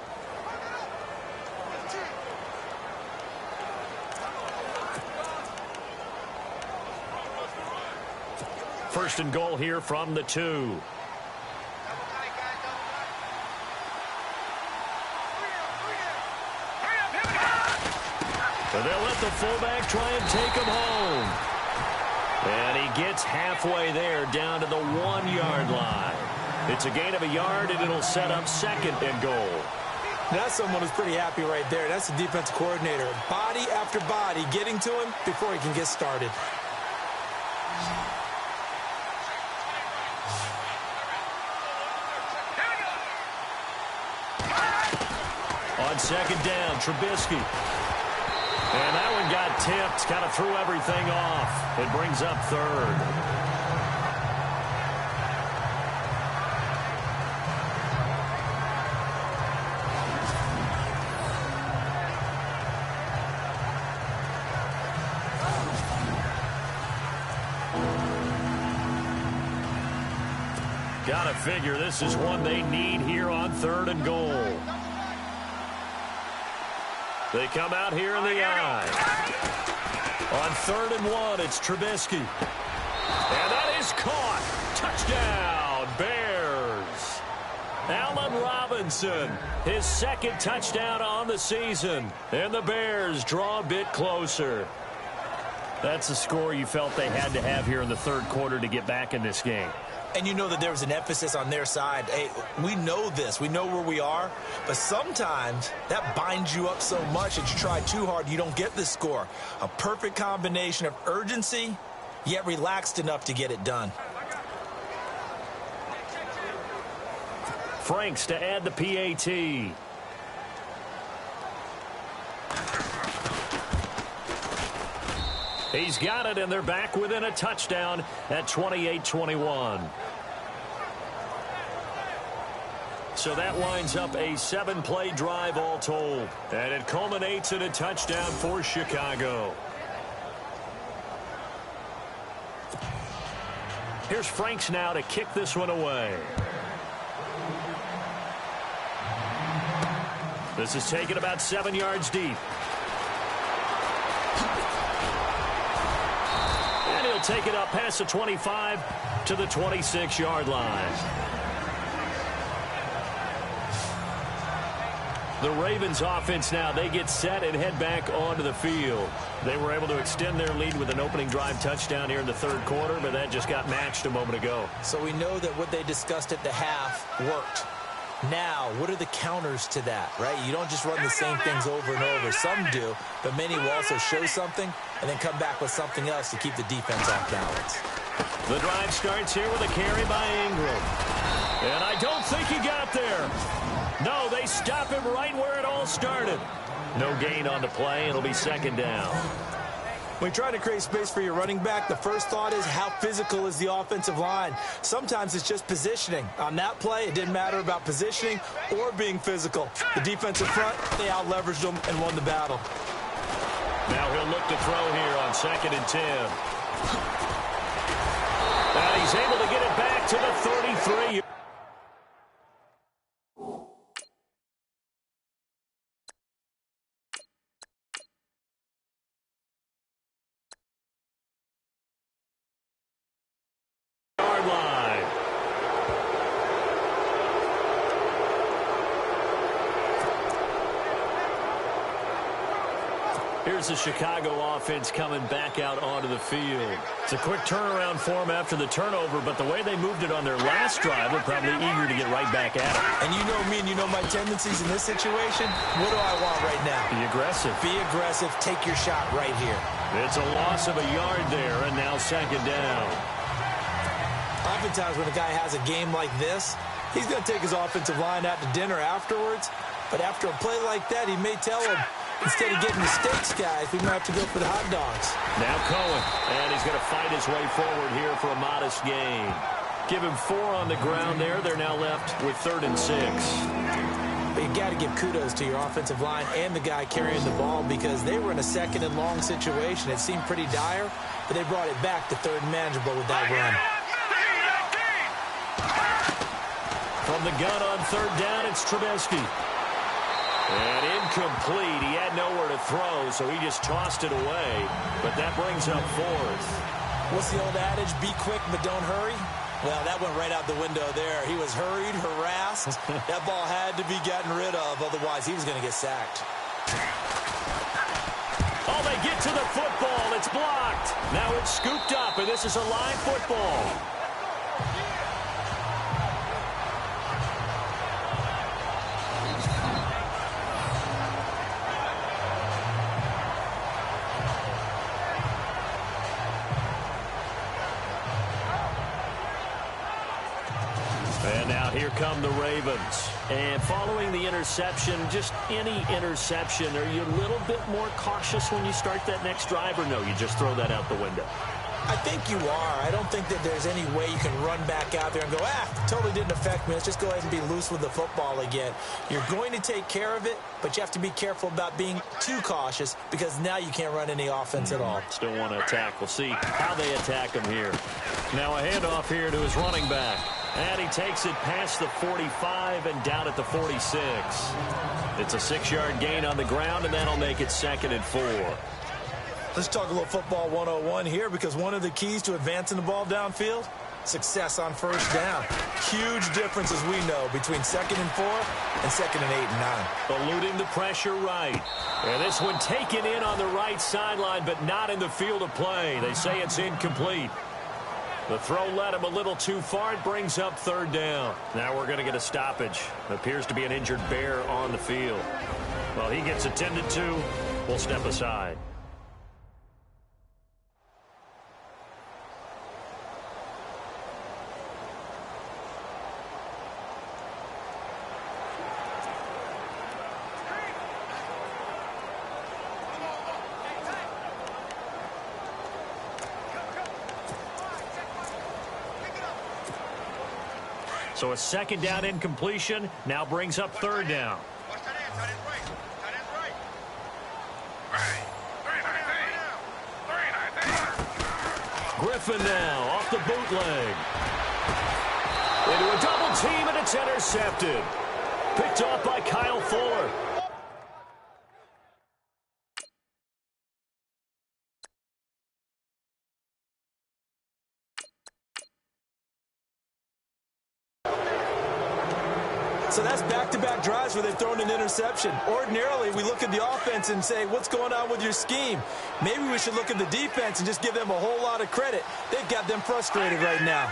First and goal here from the 2. So they'll let the fullback try and take him home. And he gets halfway there down to the 1-yard line. It's a gain of a yard, and it'll set up second and goal. That's someone who's pretty happy right there. That's the defensive coordinator. Body after body getting to him before he can get started. On second down, Trubisky. And that one got tipped, kind of threw everything off. It brings up third. Gotta figure this is one they need here on third and goal. They come out here in the eye. On 3rd and 1, it's Trubisky. And that is caught. Touchdown, Bears. Allen Robinson, his second touchdown on the season. And the Bears draw a bit closer. That's a score you felt they had to have here in the third quarter to get back in this game. And you know that there was an emphasis on their side. Hey, we know this. We know where we are. But sometimes that binds you up so much that you try too hard, you don't get the score. A perfect combination of urgency, yet relaxed enough to get it done. Franks to add the PAT. He's got it, and they're back within a touchdown at 28-21. So that winds up a 7-play drive all told. And it culminates in a touchdown for Chicago. Here's Franks now to kick this one away. This is taken about 7 yards deep. And he'll take it up past the 25 to the 26-yard line. The Ravens offense now, they get set and head back onto the field. They were able to extend their lead with an opening drive touchdown here in the third quarter, but that just got matched a moment ago. So we know that what they discussed at the half worked. Now, what are the counters to that, right? You don't just run the same things over and over. Some do, but many will also show something and then come back with something else to keep the defense off balance. The drive starts here with a carry by Ingram. And I don't think he got there. No, they stop him right where it all started. No gain on the play. It'll be second down. When you're trying to create space for your running back, the first thought is how physical is the offensive line. Sometimes it's just positioning. On that play, it didn't matter about positioning or being physical. The defensive front, they out-leveraged them and won the battle. Now he'll look to throw here on 2nd and 10. And he's able to get it back to the 33. Here's the Chicago offense coming back out onto the field. It's a quick turnaround for them after the turnover, but the way they moved it on their last drive, they're probably eager to get right back at it. And you know me and you know my tendencies in this situation. What do I want right now? Be aggressive. Be aggressive. Take your shot right here. It's a loss of a yard there, and now second down. Oftentimes when a guy has a game like this, he's going to take his offensive line out to dinner afterwards. But after a play like that, he may tell him, instead of getting the steaks, guys, we might have to go for the hot dogs. Now Cohen, and he's going to fight his way forward here for a modest gain. Give him 4 on the ground there. They're now left with 3rd and 6. But you got to give kudos to your offensive line and the guy carrying the ball because they were in a 2nd and long situation. It seemed pretty dire, but they brought it back to 3rd and manageable with that run. From the gun on 3rd down, it's Trubisky. And incomplete. He had nowhere to throw, so he just tossed it away. But that brings up 4th. What's the old adage? Be quick, but don't hurry. Well, that went right out the window there. He was hurried, harassed. That ball had to be gotten rid of. Otherwise, he was going to get sacked. Oh, they get to the football. It's blocked. Now it's scooped up, and this is a live football. And now here come the Ravens. And following the interception, just any interception, are you a little bit more cautious when you start that next drive, or no, you just throw that out the window? I think you are. I don't think that there's any way you can run back out there and go, totally didn't affect me. Let's just go ahead and be loose with the football again. You're going to take care of it, but you have to be careful about being too cautious because now you can't run any offense at all. Still want to attack. We'll see how they attack him here. Now a handoff here to his running back. And he takes it past the 45 and down at the 46. It's a 6-yard gain on the ground, and that'll make it 2nd and 4. Let's talk a little football 101 here because one of the keys to advancing the ball downfield, success on first down. Huge difference, as we know, between 2nd and 4 and 2nd and 8 and 9. Eluding the pressure right. And this one taken in on the right sideline, but not in the field of play. They say it's incomplete. The throw led him a little too far. It brings up 3rd down. Now we're going to get a stoppage. Appears to be an injured bear on the field. Well, he gets attended to. We'll step aside. So a 2nd down incompletion now brings up 3rd down. Griffin now off the bootleg. Into a double team, and it's intercepted. Picked off by Kyle Fuller. So that's back-to-back drives where they've thrown an interception. Ordinarily, we look at the offense and say, what's going on with your scheme? Maybe we should look at the defense and just give them a whole lot of credit. They've got them frustrated right now.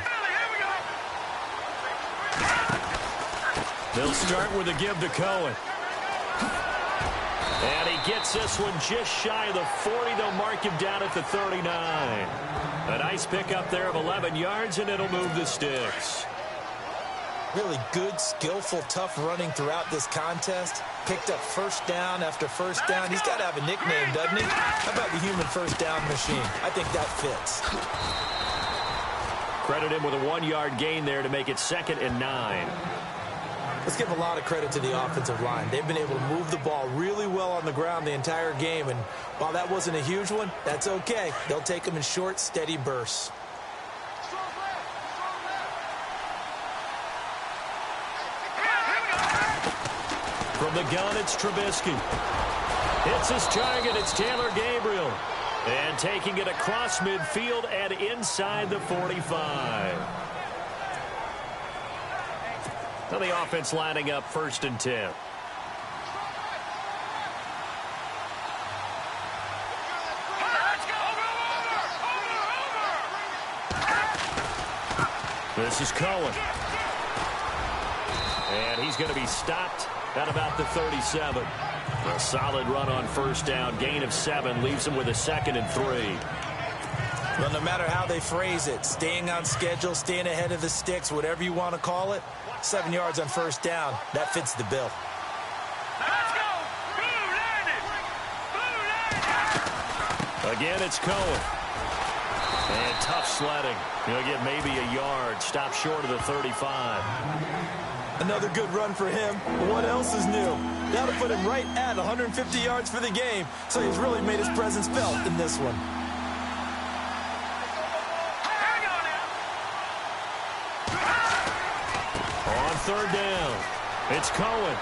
They'll start with a give to Cohen. And he gets this one just shy of the 40. They'll mark him down at the 39. A nice pickup there of 11 yards, and it'll move the sticks. Really good, skillful, tough running throughout this contest. Picked up first down after first down. He's got to have a nickname, doesn't he? How about the human first down machine? I think that fits. Credit him with a 1-yard gain there to make it 2nd and 9. Let's give a lot of credit to the offensive line. They've been able to move the ball really well on the ground the entire game. And while that wasn't a huge one, that's okay. They'll take them in short, steady bursts. From the gun, it's Trubisky. Hits his target. It's Taylor Gabriel. And taking it across midfield and inside the 45. Now the offense lining up 1st and 10. This is Cohen. And he's going to be stopped at about the 37. A solid run on first down. Gain of 7 leaves him with a 2nd and 3. Well, no matter how they phrase it, staying on schedule, staying ahead of the sticks, whatever you want to call it, 7 yards on first down, that fits the bill. Let's go! Blue line it! Blue line it! Again, it's Cohen. And tough sledding. He'll get maybe a yard. Stop short of the 35. Another good run for him. What else is new? That'll put him right at 150 yards for the game, so he's really made his presence felt in this one. Hang on now! On 3rd down, it's Cohen.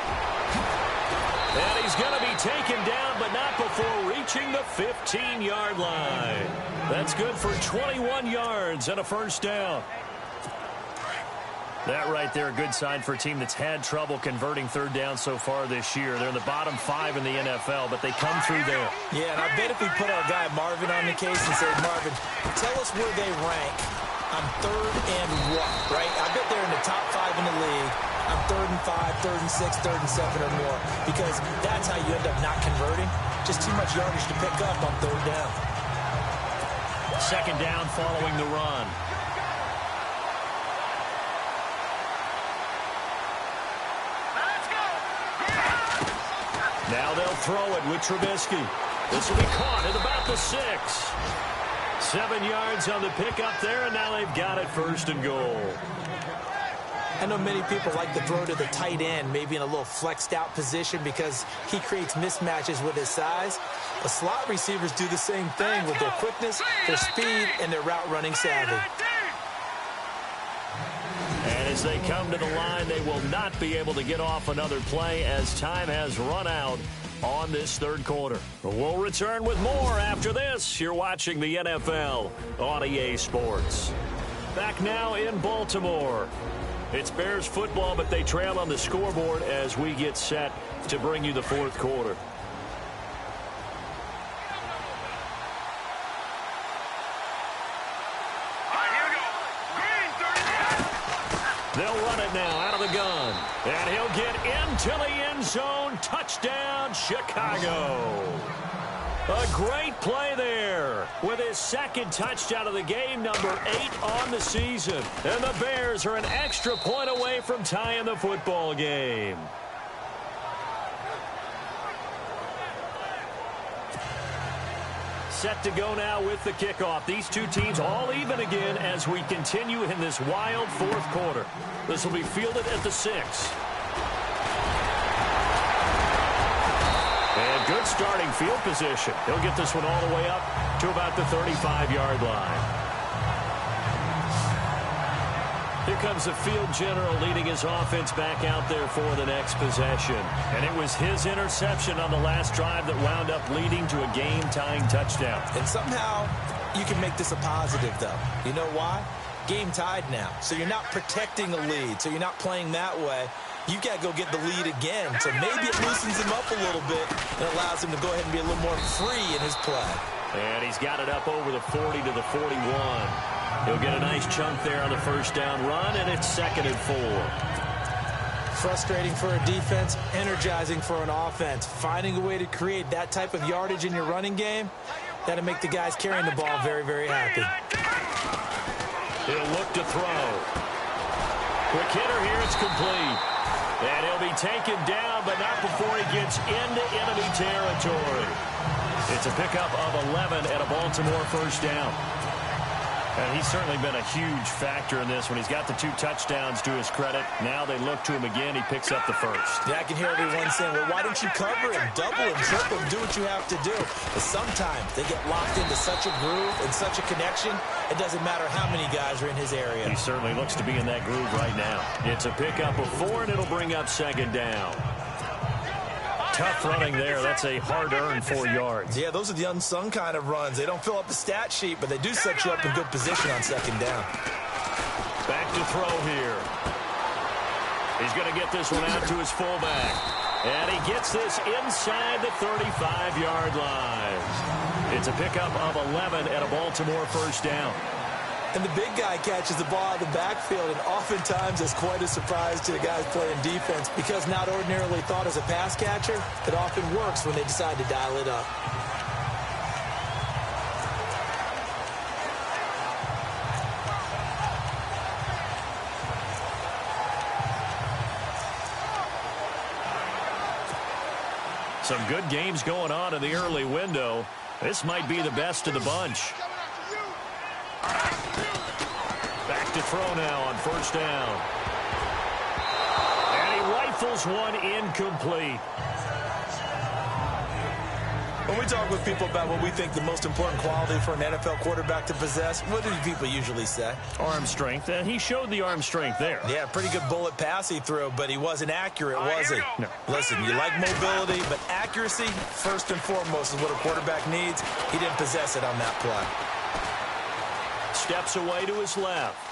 And he's going to be taken down, but not before reaching the 15-yard line. That's good for 21 yards and a first down. That right there, a good sign for a team that's had trouble converting third down so far this year. They're in the bottom 5 in the NFL, but they come through there. Yeah, and I bet if we put our guy Marvin on the case and say, Marvin, tell us where they rank on 3rd and what, right? I bet they're in the top 5 in the league on 3rd and 5, 3rd and 6, 3rd and 7 or more, because that's how you end up not converting. Just too much yardage to pick up on 3rd down. Second down following the run. Now they'll throw it with Trubisky. This will be caught at about the 6. 7 yards on the pickup there, and now they've got it 1st and goal. I know many people like to throw to the tight end, maybe in a little flexed out position because he creates mismatches with his size. The slot receivers do the same thing with their quickness, their speed, and their route running savvy. And as they come to the line, they will not be able to get off another play as time has run out on this 3rd quarter. We'll return with more after this. You're watching the NFL on EA Sports. Back now in Baltimore. It's Bears football, but they trail on the scoreboard as we get set to bring you the 4th quarter. They'll run it now out of the gun. And he'll get into the end zone. Touchdown, Chicago. A great play there with his 2nd touchdown of the game, number 8 on the season. And the Bears are an extra point away from tying the football game. Set to go now with the kickoff. These two teams all even again as we continue in this wild 4th quarter. This will be fielded at the 6. And good starting field position. He'll get this one all the way up to about the 35-yard line. Here comes the field general leading his offense back out there for the next possession. And it was his interception on the last drive that wound up leading to a game-tying touchdown. And somehow you can make this a positive, though. You know why? Game tied now. So you're not protecting a lead. So you're not playing that way. You've got to go get the lead again. So maybe it loosens him up a little bit and allows him to go ahead and be a little more free in his play. And he's got it up over the 40 to the 41. He'll get a nice chunk there on the 1st down run, and it's 2nd and 4. Frustrating for a defense, energizing for an offense. Finding a way to create that type of yardage in your running game, that'll make the guys carrying the ball very, very happy. He'll look to throw. Quick hitter here, it's complete. And he'll be taken down, but not before he gets into enemy territory. It's a pickup of 11 at a Baltimore 1st down. And he's certainly been a huge factor in this when he's got the 2 touchdowns to his credit. Now they look to him again. He picks up the 1st. Yeah, I can hear everyone saying, well, why don't you cover him, double him, triple him, do what you have to do. But sometimes they get locked into such a groove and such a connection, it doesn't matter how many guys are in his area. He certainly looks to be in that groove right now. It's a pickup of 4, and it'll bring up 2nd down. Tough running there. That's a hard-earned 4 yards. Yeah, those are the unsung kind of runs. They don't fill up the stat sheet, but they do set you up in good position on 2nd down. Back to throw here. He's going to get this one out to his fullback. And he gets this inside the 35-yard line. It's a pickup of 11 at a Baltimore 1st down. And the big guy catches the ball out of the backfield, and oftentimes it's quite a surprise to the guys playing defense because not ordinarily thought as a pass catcher, it often works when they decide to dial it up. Some good games going on in the early window. This might be the best of the bunch. Back to throw now on 1st down. And he rifles one incomplete. When we talk with people about what we think the most important quality for an NFL quarterback to possess, what do people usually say? Arm strength, and he showed the arm strength there. Yeah, pretty good bullet pass he threw, but he wasn't accurate, was he? No. Listen, you like mobility, but accuracy, first and foremost, is what a quarterback needs. He didn't possess it on that play. Steps away to his left.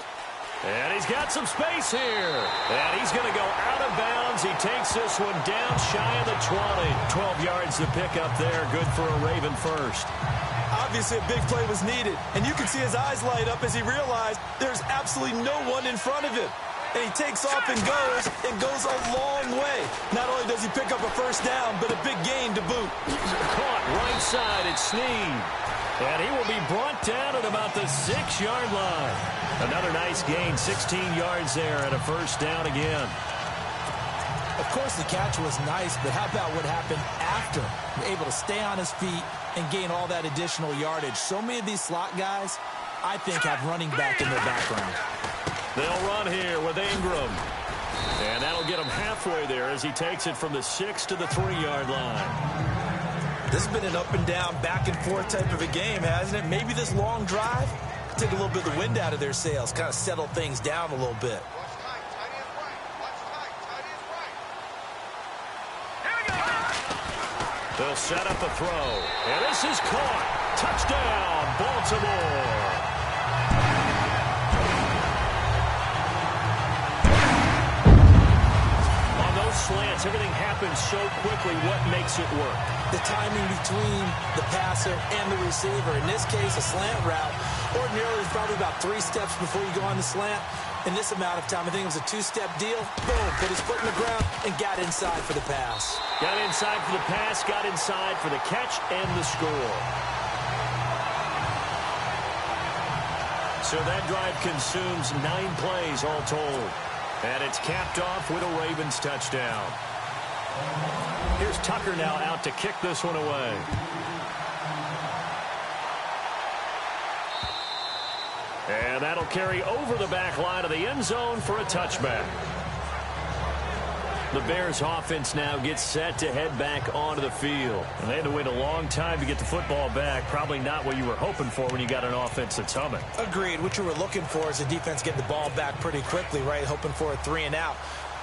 And he's got some space here. And he's going to go out of bounds. He takes this one down shy of the 20. 12 yards to pick up there. Good for a Raven first. Obviously, a big play was needed. And you can see his eyes light up as he realized there's absolutely no one in front of him. And he takes off and goes a long way. Not only does he pick up a first down, but a big gain to boot. Caught right side at Snead. And he will be brought down at about the 6-yard line. Another nice gain, 16 yards there and a first down again. Of course, the catch was nice, but how about what happened after? Able to stay on his feet and gain all that additional yardage. So many of these slot guys, I think, have running back in their background. They'll run here with Ingram. And that'll get him halfway there as he takes it from the 6 to the 3-yard line. This has been an up and down, back and forth type of a game, hasn't it? Maybe this long drive take a little bit of the wind out of their sails, kind of settle things down a little bit. They'll set up a throw. And this is caught. Touchdown, Baltimore. On those slants, everything happens so quickly. What makes it work? The timing between the passer and the receiver. In this case, a slant route. Ordinarily, it's probably about 3 steps before you go on the slant. In this amount of time, I think it was a 2-step deal. Boom, put his foot in the ground and got inside for the pass. Got inside for the pass, got inside for the catch and the score. So that drive consumes 9 plays all told. And it's capped off with a Ravens touchdown. Here's Tucker now out to kick this one away. And that'll carry over the back line of the end zone for a touchback. The Bears offense now gets set to head back onto the field. And they had to wait a long time to get the football back. Probably not what you were hoping for when you got an offense that's humming. Agreed. What you were looking for is the defense getting the ball back pretty quickly, right? Hoping for a 3 and out.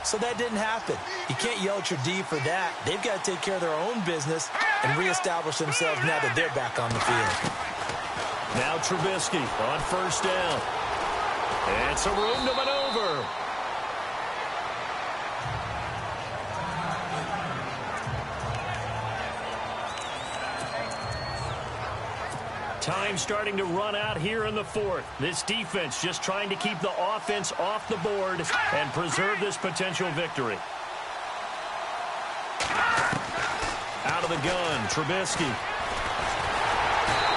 So that didn't happen. You can't yell at your D for that. They've got to take care of their own business and reestablish themselves now that they're back on the field. Now Trubisky on first down. And some room to maneuver. Time starting to run out here in the 4th. This defense just trying to keep the offense off the board and preserve this potential victory. Out of the gun, Trubisky.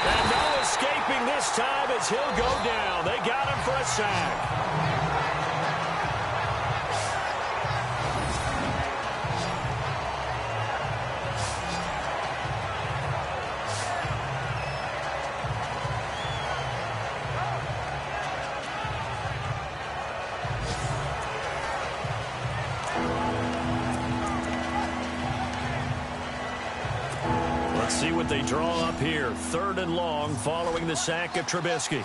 And no escaping this time as he'll go down. They got him for a sack. See what they draw up here. 3rd and long following the sack of Trubisky. Here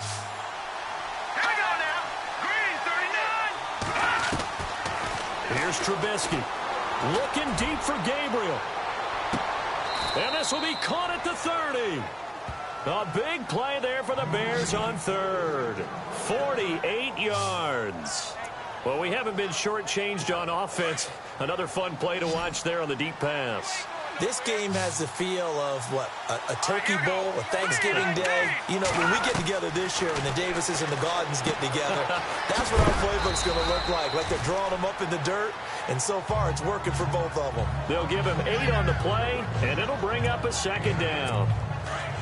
we go now. Green 39. Here's Trubisky. Looking deep for Gabriel. And this will be caught at the 30. A big play there for the Bears on 3rd. 48 yards. Well, we haven't been shortchanged on offense. Another fun play to watch there on the deep pass. This game has the feel of, what, a turkey bowl, a Thanksgiving day. You know, when we get together this year and the Davises and the Gardens get together, that's what our playbook's going to look like they're drawing them up in the dirt, and so far it's working for both of them. They'll give him 8 on the play, and it'll bring up a 2nd down.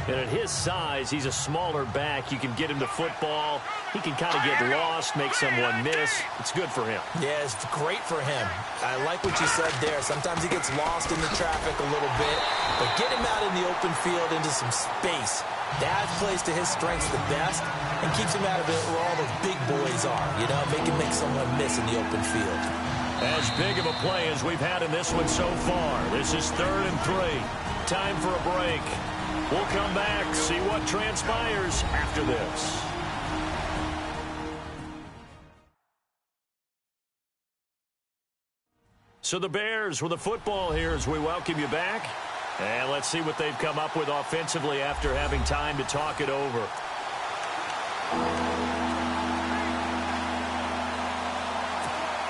And at his size, he's a smaller back. You can get him the football. He can kind of get lost, make someone miss. It's good for him. Yeah, it's great for him. I like what you said there. Sometimes he gets lost in the traffic a little bit, but get him out in the open field into some space. That plays to his strengths the best and keeps him out of it where all those big boys are, you know, make him make someone miss in the open field. As big of a play as we've had in this one so far. This is 3rd and 3. Time for a break. We'll come back, see what transpires after this. So the Bears with the football here as we welcome you back. And let's see what they've come up with offensively after having time to talk it over.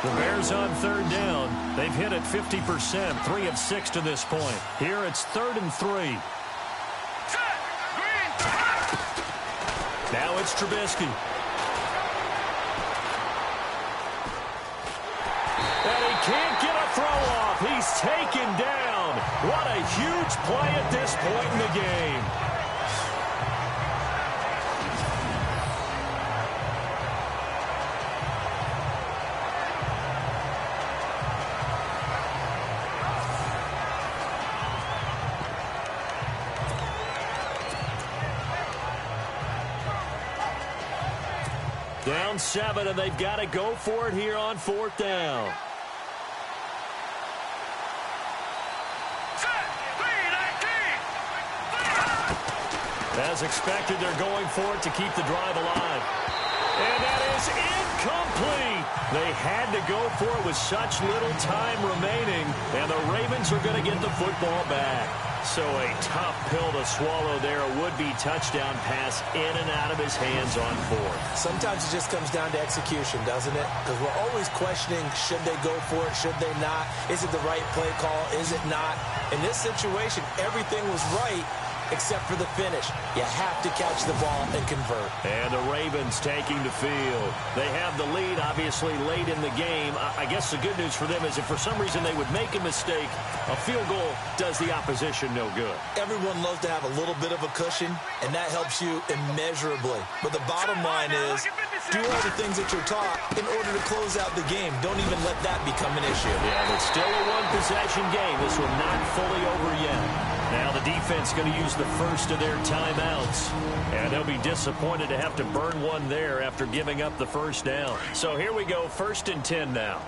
The Bears on 3rd down. They've hit it 50%, 3 of 6 to this point. Here it's 3rd and 3. Now it's Trubisky. And he can't get a throw off. He's taken down. What a huge play at this point in the game. Down 7, and they've got to go for it here on 4th down. As expected, they're going for it to keep the drive alive. And that is incomplete. They had to go for it with such little time remaining, and the Ravens are going to get the football back. So a tough pill to swallow there. A would-be touchdown pass in and out of his hands on 4th. Sometimes it just comes down to execution, doesn't it? Because we're always questioning, should they go for it, should they not? Is it the right play call, is it not? In this situation, everything was right except for the finish. You have to catch the ball and convert. And the Ravens taking the field. They have the lead, obviously, late in the game. I guess the good news for them is if for some reason they would make a mistake, a field goal does the opposition no good. Everyone loves to have a little bit of a cushion, and that helps you immeasurably. But the bottom line is, do all the things that you're taught in order to close out the game. Don't even let that become an issue. Yeah, it's still a one-possession game. This one not fully over yet. Now the defense going to use the first of their timeouts. And they'll be disappointed to have to burn one there after giving up the first down. So here we go, 1st and 10 now.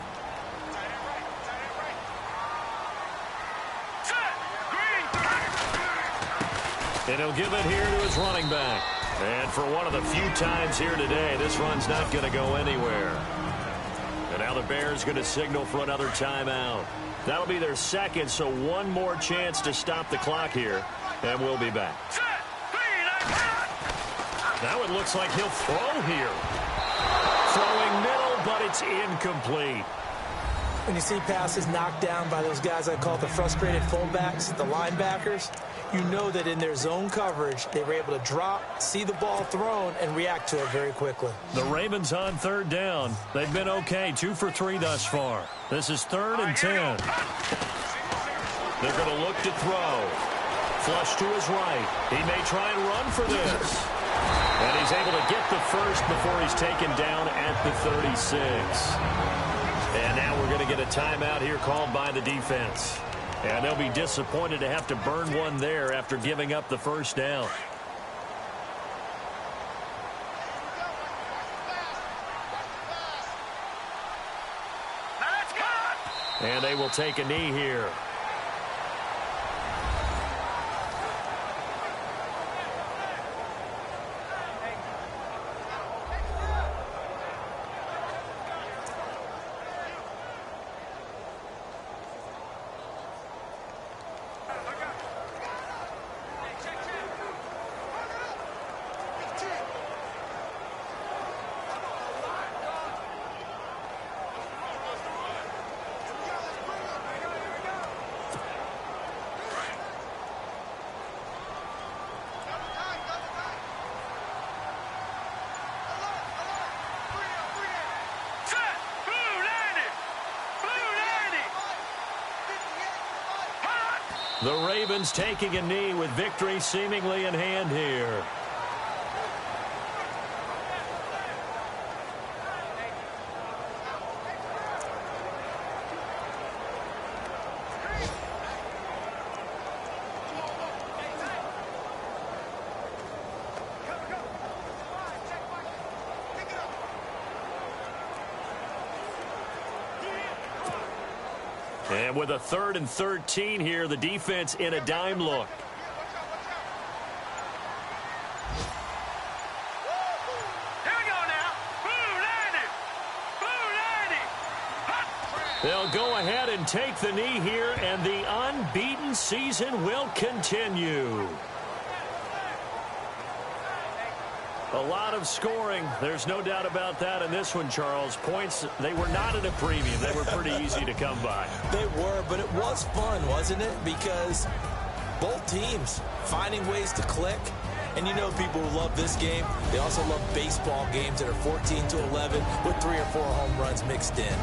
And he'll give it here to his running back. And for one of the few times here today, this run's not going to go anywhere. And now the Bears going to signal for another timeout. That'll be their second, so one more chance to stop the clock here, and we'll be back. Now it looks like he'll throw here. Throwing middle, but it's incomplete. When you see passes knocked down by those guys I call the frustrated fullbacks, the linebackers, you know that in their zone coverage, they were able to drop, see the ball thrown, and react to it very quickly. The Ravens on 3rd down. They've been okay, 2 for 3 thus far. This is 3rd and 10. They're going to look to throw. Flush to his right. He may try and run for this. And he's able to get the first before he's taken down at the 36. And now we're going to get a timeout here called by the defense. And they'll be disappointed to have to burn one there after giving up the first down. And they will take a knee here. The Ravens taking a knee with victory seemingly in hand here. And with a 3rd and 13 here, the defense in a dime look. Here we go now. Blue line it. Blue line it. Hot. They'll go ahead and take the knee here, and the unbeaten season will continue. A lot of scoring. There's no doubt about that in this one, Charles. Points, they were not at a premium. They were pretty easy to come by. They were, but it was fun, wasn't it? Because both teams finding ways to click. And you know people who love this game, they also love baseball games that are 14-11 with 3 or 4 home runs mixed in.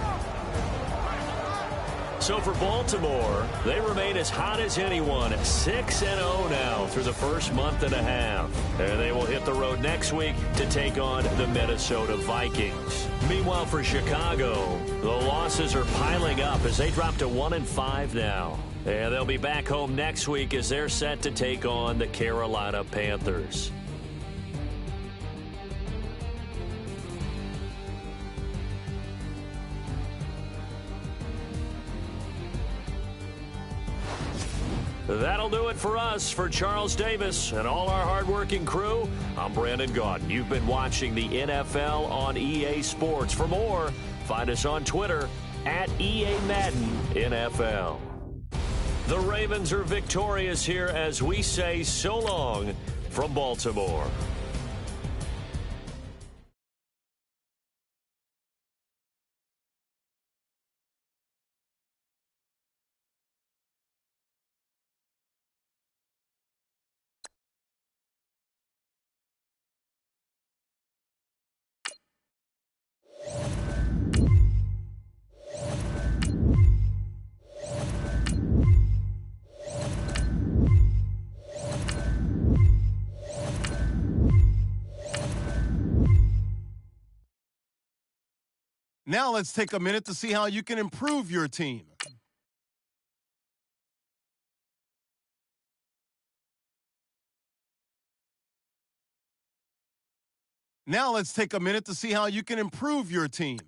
So for Baltimore, they remain as hot as anyone, 6-0 now through the first month and a half. And they will hit the road next week to take on the Minnesota Vikings. Meanwhile, for Chicago, the losses are piling up as they drop to 1-5 now. And they'll be back home next week as they're set to take on the Carolina Panthers. That'll do it for us. For Charles Davis and all our hardworking crew, I'm Brandon Gaudin. You've been watching the NFL on EA Sports. For more, find us on Twitter at EA Madden NFL. The Ravens are victorious here as we say so long from Baltimore. Now let's take a minute to see how you can improve your team. Now let's take a minute to see how you can improve your team.